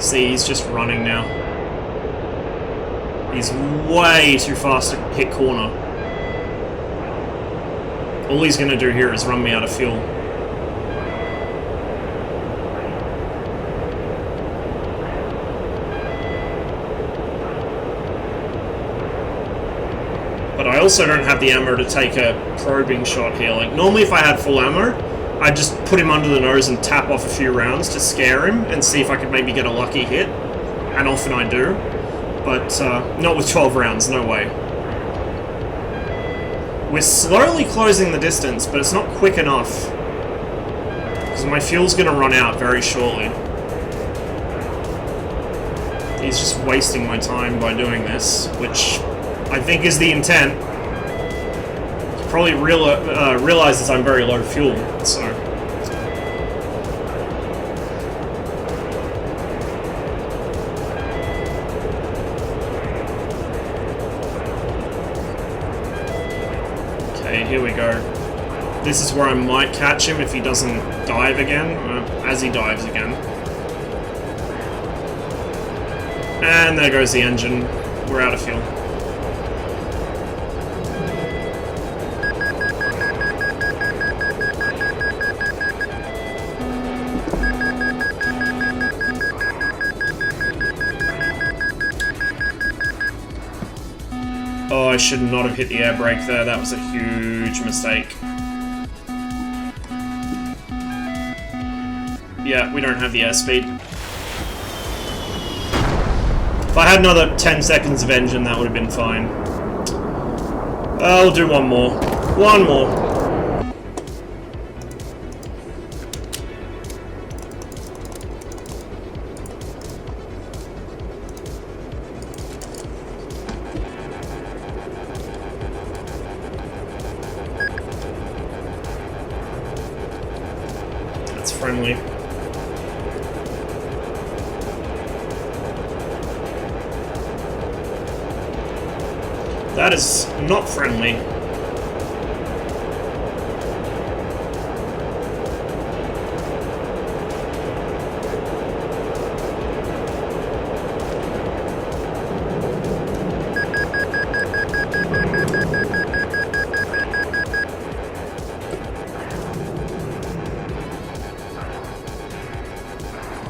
See, he's just running now. He's way too fast to hit corner. All he's going to do here is run me out of fuel. But I also don't have the ammo to take a probing shot here. Like, normally if I had full ammo, I'd just put him under the nose and tap off a few rounds to scare him and see if I could maybe get a lucky hit. And often I do. But not with 12 rounds, no way. We're slowly closing the distance, but it's not quick enough. Because my fuel's going to run out very shortly. He's just wasting my time by doing this, which I think is the intent. He probably realizes I'm very low fuel, so... Okay, here we go. This is where I might catch him if he doesn't dive again, as he dives again. And there goes the engine. We're out of fuel. Oh, I should not have hit the air brake there. That was a huge mistake. Yeah, we don't have the airspeed. If I had another 10 seconds of engine, that would have been fine. I'll do one more. One more. That's friendly. That is not friendly.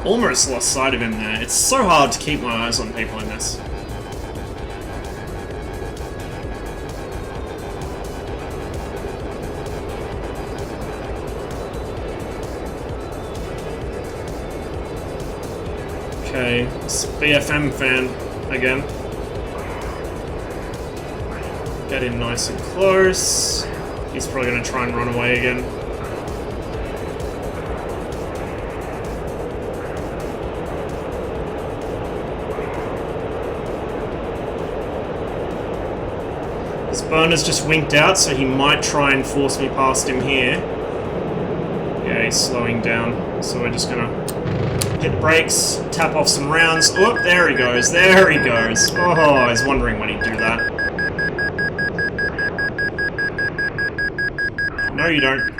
Almost lost sight of him there. It's so hard to keep my eyes on people in this. Okay, it's BFM fan again. Get in nice and close. He's probably going to try and run away again. His burner's just winked out, so he might try and force me past him here. Yeah, he's slowing down, so we're just gonna hit the brakes, tap off some rounds. Oh, there he goes, there he goes. Oh, I was wondering when he'd do that. No, you don't.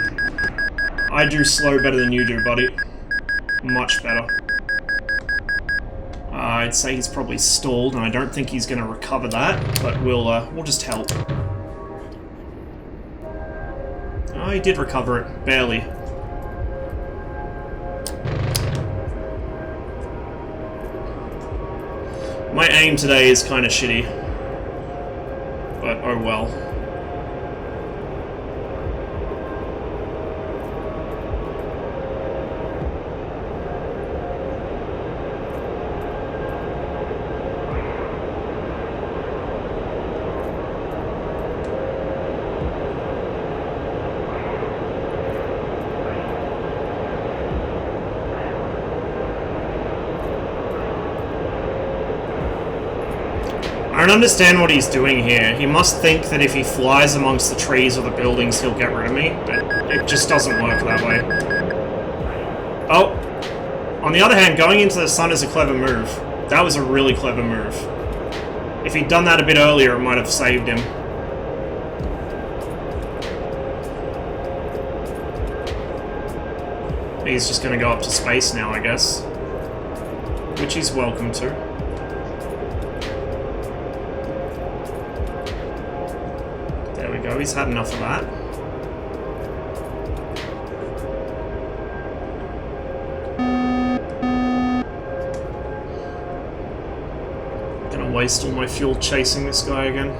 I do slow better than you do, buddy. Much better. I'd say he's probably stalled, and I don't think he's going to recover that, but we'll just help. Oh, he did recover it. Barely. My aim today is kind of shitty. But oh well. understand what he's doing here. He must think that if he flies amongst the trees or the buildings, he'll get rid of me, but it just doesn't work that way. Oh! On the other hand, going into the sun is a clever move. That was a really clever move. If he'd done that a bit earlier, it might have saved him. He's just going to go up to space now, I guess. Which he's welcome to. There we go, he's had enough of that. Gonna waste all my fuel chasing this guy again.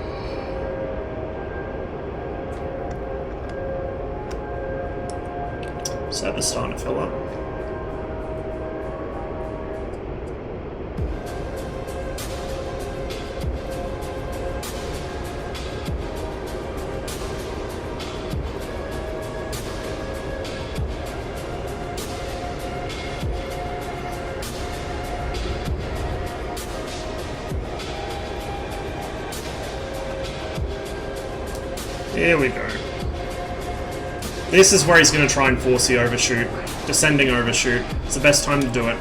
SEP is starting to fill up. Here we go. This is where he's going to try and force the overshoot. Descending overshoot. It's the best time to do it.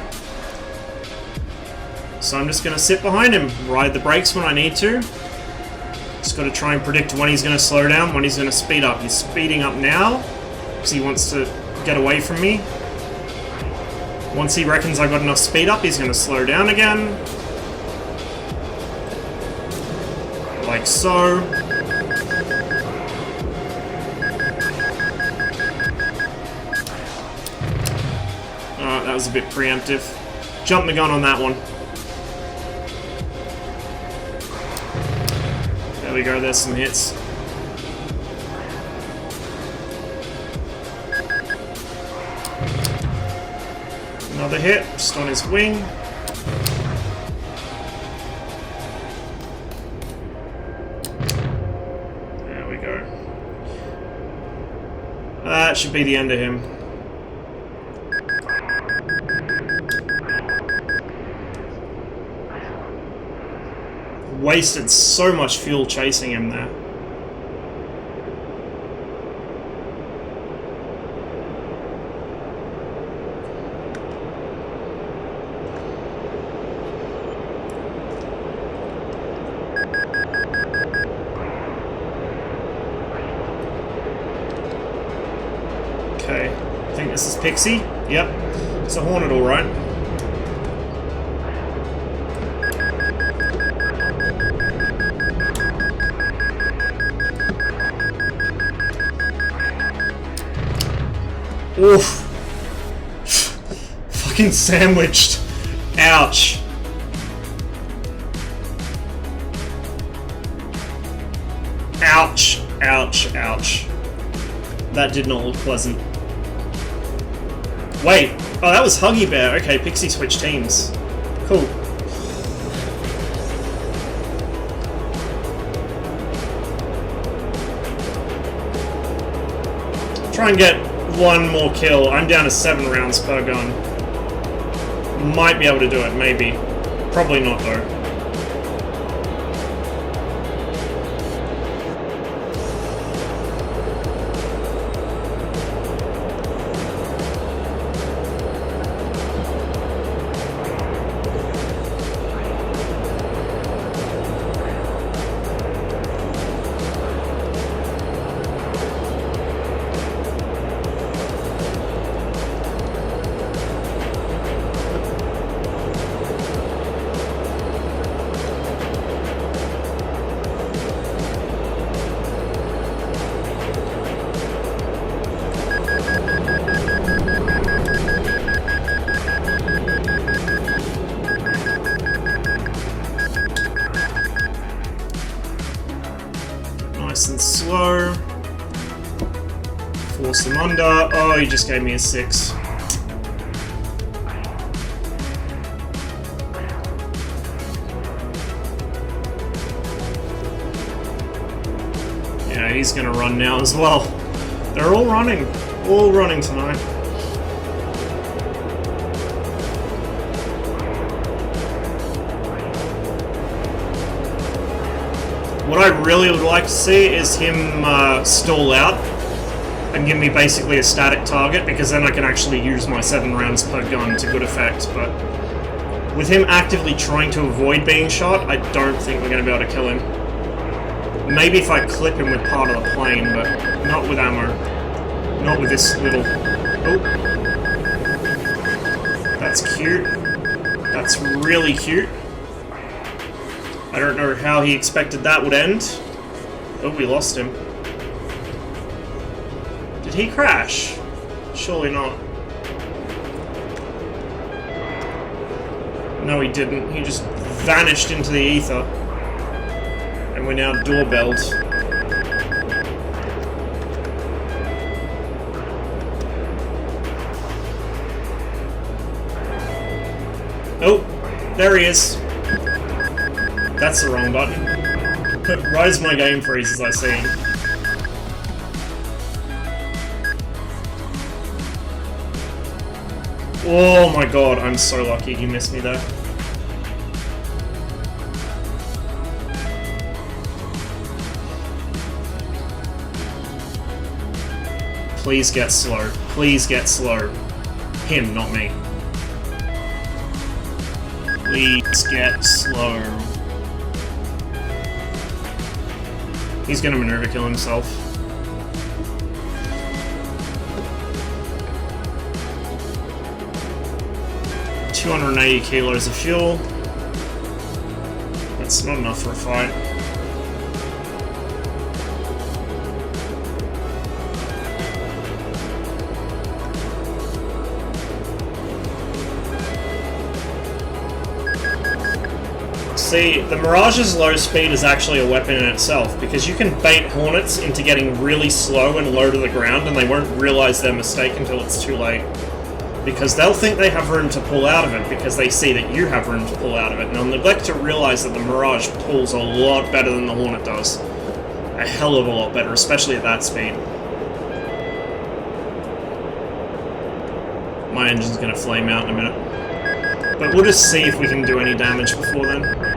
So I'm just going to sit behind him, ride the brakes when I need to. Just got to try and predict when he's going to slow down, when he's going to speed up. He's speeding up now, because he wants to get away from me. Once he reckons I got enough speed up, he's going to slow down again. Like so. That was a bit preemptive. Jump the gun on that one. There we go, there's some hits. Another hit, just on his wing. There we go. That should be the end of him. Wasted so much fuel chasing him there. Okay, I think this is Pixie. Yep, it's a Hornet, all right. Oof. Fucking sandwiched. Ouch. Ouch. Ouch. Ouch. That did not look pleasant. Wait. Oh, that was Huggy Bear. Okay, Pixie switched teams. Cool. Try and get one more kill. I'm down to 7 rounds per gun. Might be able to do it, maybe. Probably not, though. Nice and slow. Force him under. Oh, he just gave me a 6. Yeah, he's gonna run now as well. They're all running tonight. What I really would like to see is him stall out and give me basically a static target, because then I can actually use my 7 rounds per gun to good effect, but with him actively trying to avoid being shot, I don't think we're going to be able to kill him. Maybe if I clip him with part of the plane, but not with ammo. Not with this little... Oh. That's cute. That's really cute. I don't know how he expected that would end. Oh, we lost him. Did he crash? Surely not. No, he didn't. He just vanished into the ether. And we're now doorbelled. Oh, there he is. That's the wrong button. Right as my game freezes, I see him. Oh my god, I'm so lucky he missed me there. Please get slow. Please get slow. Him, not me. Please get slow. He's gonna maneuver kill himself. $280 kilos of fuel. That's not enough for a fight. See, the Mirage's low speed is actually a weapon in itself, because you can bait Hornets into getting really slow and low to the ground, and they won't realize their mistake until it's too late. Because they'll think they have room to pull out of it, because they see that you have room to pull out of it, and they'll neglect to realize that the Mirage pulls a lot better than the Hornet does. A hell of a lot better, especially at that speed. My engine's gonna flame out in a minute. But we'll just see if we can do any damage before then.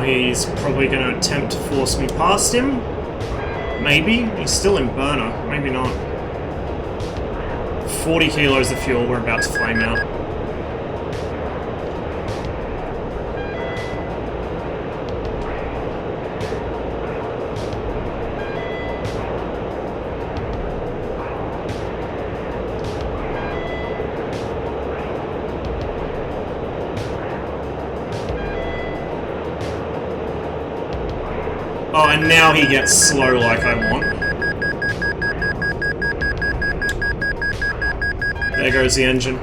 He's probably going to attempt to force me past him. Maybe. He's still in burner. Maybe not. 40 kilos of fuel. We're about to flame out. Oh, and now he gets slow like I want. There goes the engine.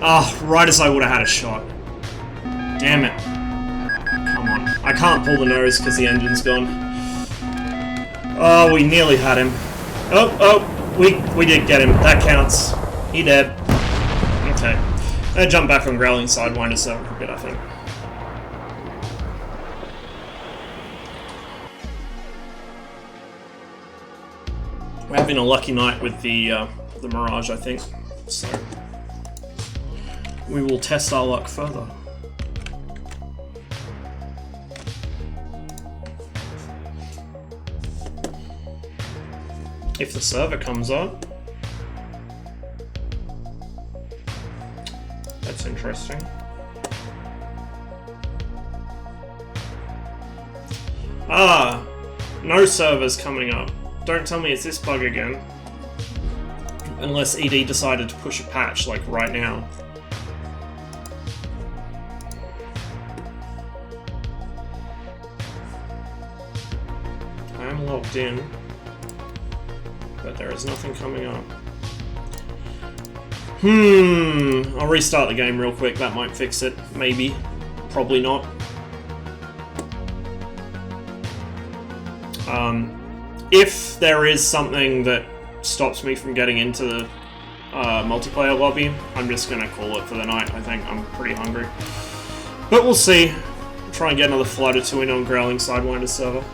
Ah, oh, right as I would have had a shot. Damn it. Come on. I can't pull the nose because the engine's gone. Oh, we nearly had him. Oh, we did get him. That counts. He dead. Okay. I'm gonna jump back on Growling Sidewinder so a bit, I think. We're having a lucky night with the Mirage, I think. So we will test our luck further. If the server comes up. That's interesting. Ah, no servers coming up. Don't tell me it's this bug again. Unless ED decided to push a patch, like, right now. I am logged in. but there is nothing coming up. I'll restart the game real quick, that might fix it. Maybe. Probably not. If there is something that stops me from getting into the multiplayer lobby, I'm just gonna call it for the night. I think I'm pretty hungry. But we'll see. I'll try and get another flight or two in on Growling Sidewinder server.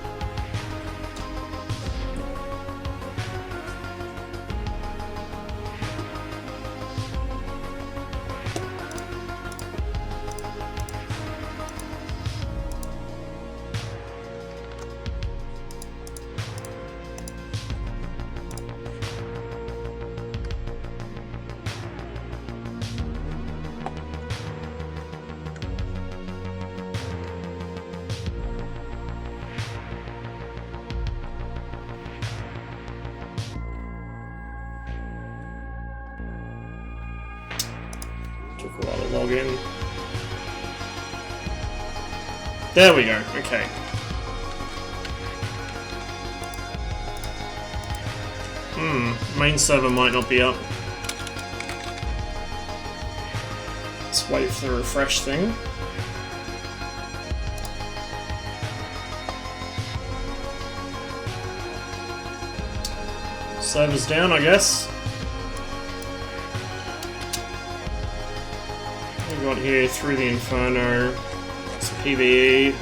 Took a while to log in. There we go, okay. Main server might not be up. Let's wait for the refresh thing. Server's down, I guess. We got here through the Inferno. It's PvE.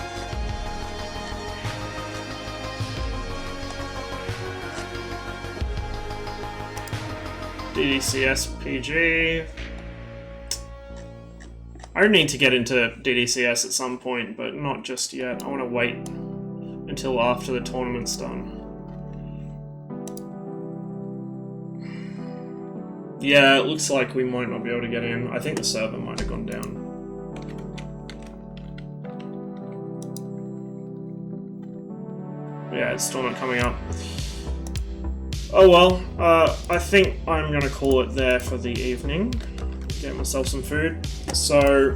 DCS PG. I need to get into DCS at some point, but not just yet. I want to wait until after the tournament's done. Yeah, it looks like we might not be able to get in. I think the server might have gone down. Yeah, it's still not coming up. Oh well, I think I'm going to call it there for the evening. Get myself some food. So,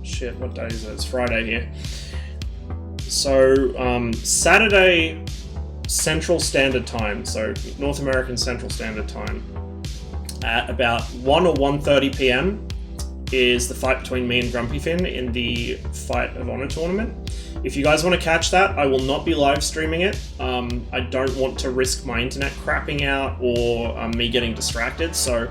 shit, what day is it? It's Friday here. So, Saturday Central Standard Time, so North American Central Standard Time, at about 1 or 1:30 PM is the fight between me and Grumpy Finn in the Fight of Honor tournament. If you guys want to catch that, I will not be live streaming it. I don't want to risk my internet crapping out or me getting distracted, so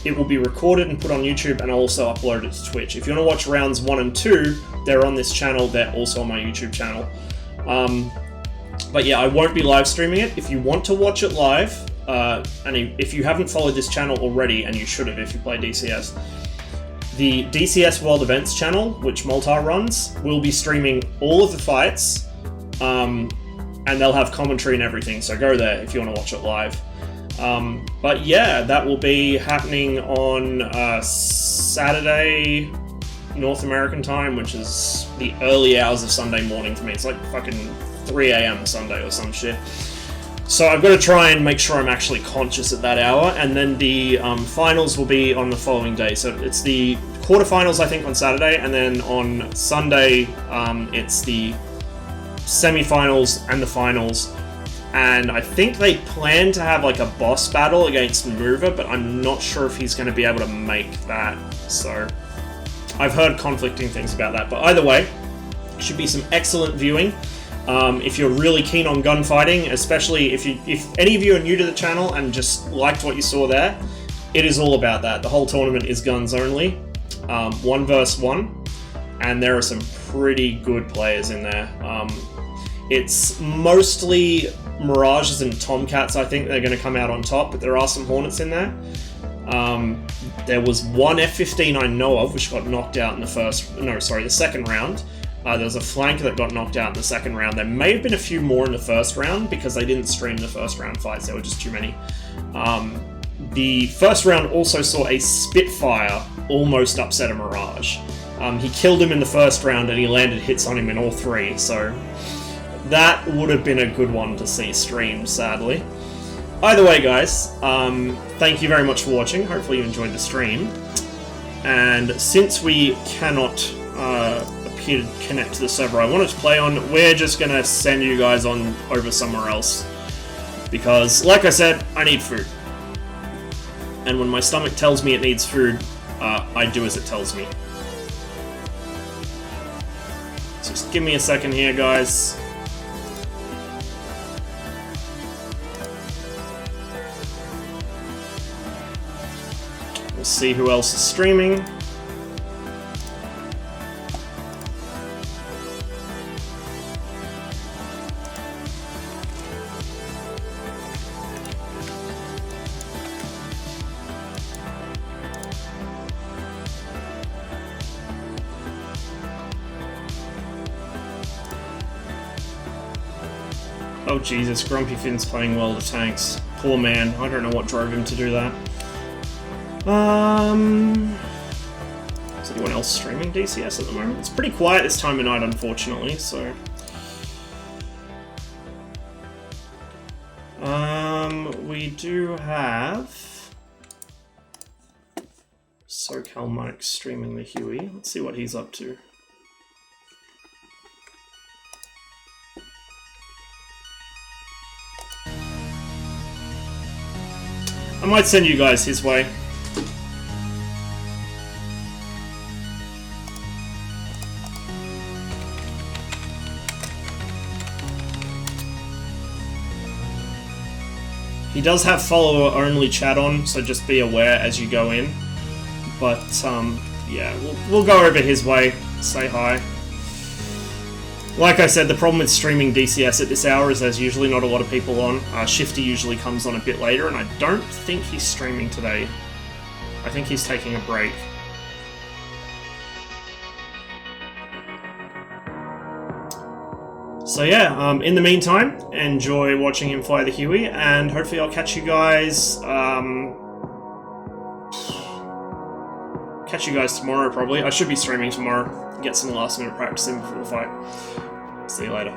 it will be recorded and put on YouTube, and I'll also upload it to Twitch. If you want to watch rounds 1 and 2, they're on this channel, they're also on my YouTube channel. But yeah, I won't be live streaming it. If you want to watch it live, and if you haven't followed this channel already, and you should have if you play DCS, the DCS World Events channel, which Moltar runs, will be streaming all of the fights, and they'll have commentary and everything, so go there if you want to watch it live. But yeah, that will be happening on Saturday North American time, which is the early hours of Sunday morning for me. It's like fucking 3 AM Sunday or some shit. So I've got to try and make sure I'm actually conscious at that hour, and then the finals will be on the following day. So it's the quarterfinals, I think, on Saturday, and then on Sunday it's the semi-finals and the finals. And I think they plan to have like a boss battle against Mover, but I'm not sure if he's going to be able to make that. So I've heard conflicting things about that, but either way, should be some excellent viewing. If you're really keen on gunfighting, especially if any of you are new to the channel and just liked what you saw there, it is all about that. The whole tournament is guns only, 1 versus 1, and there are some pretty good players in there. It's mostly Mirages and Tomcats, I think, they're going to come out on top, but there are some Hornets in there. There was one F-15 I know of, which got knocked out in the second round. There was a flanker that got knocked out in the second round. There may have been a few more in the first round because they didn't stream the first round fights. There were just too many. The first round also saw a Spitfire almost upset a Mirage. He killed him in the first round and he landed hits on him in all 3. So that would have been a good one to see streamed, sadly. Either way, guys, thank you very much for watching. Hopefully you enjoyed the stream. And since we cannot appear to connect to the server I wanted to play on, we're just going to send you guys on over somewhere else. Because, like I said, I need food. And when my stomach tells me it needs food, I do as it tells me. So just give me a second here, guys. We'll see who else is streaming. Oh Jesus, Grumpy Finn's playing World of Tanks. Poor man, I don't know what drove him to do that. Is anyone else streaming DCS at the moment? It's pretty quiet this time of night, unfortunately, so... we do have... SoCal Mike streaming the Huey. Let's see what he's up to. I might send you guys his way. He does have follower-only chat on, so just be aware as you go in. But, yeah, we'll go over his way, say hi. Like I said, the problem with streaming DCS at this hour is there's usually not a lot of people on. Shifty usually comes on a bit later, and I don't think he's streaming today. I think he's taking a break. So yeah, in the meantime, enjoy watching him fly the Huey, and hopefully I'll catch you guys... catch you guys tomorrow, probably. I should be streaming tomorrow. Get some last minute practice in before the fight. See you later.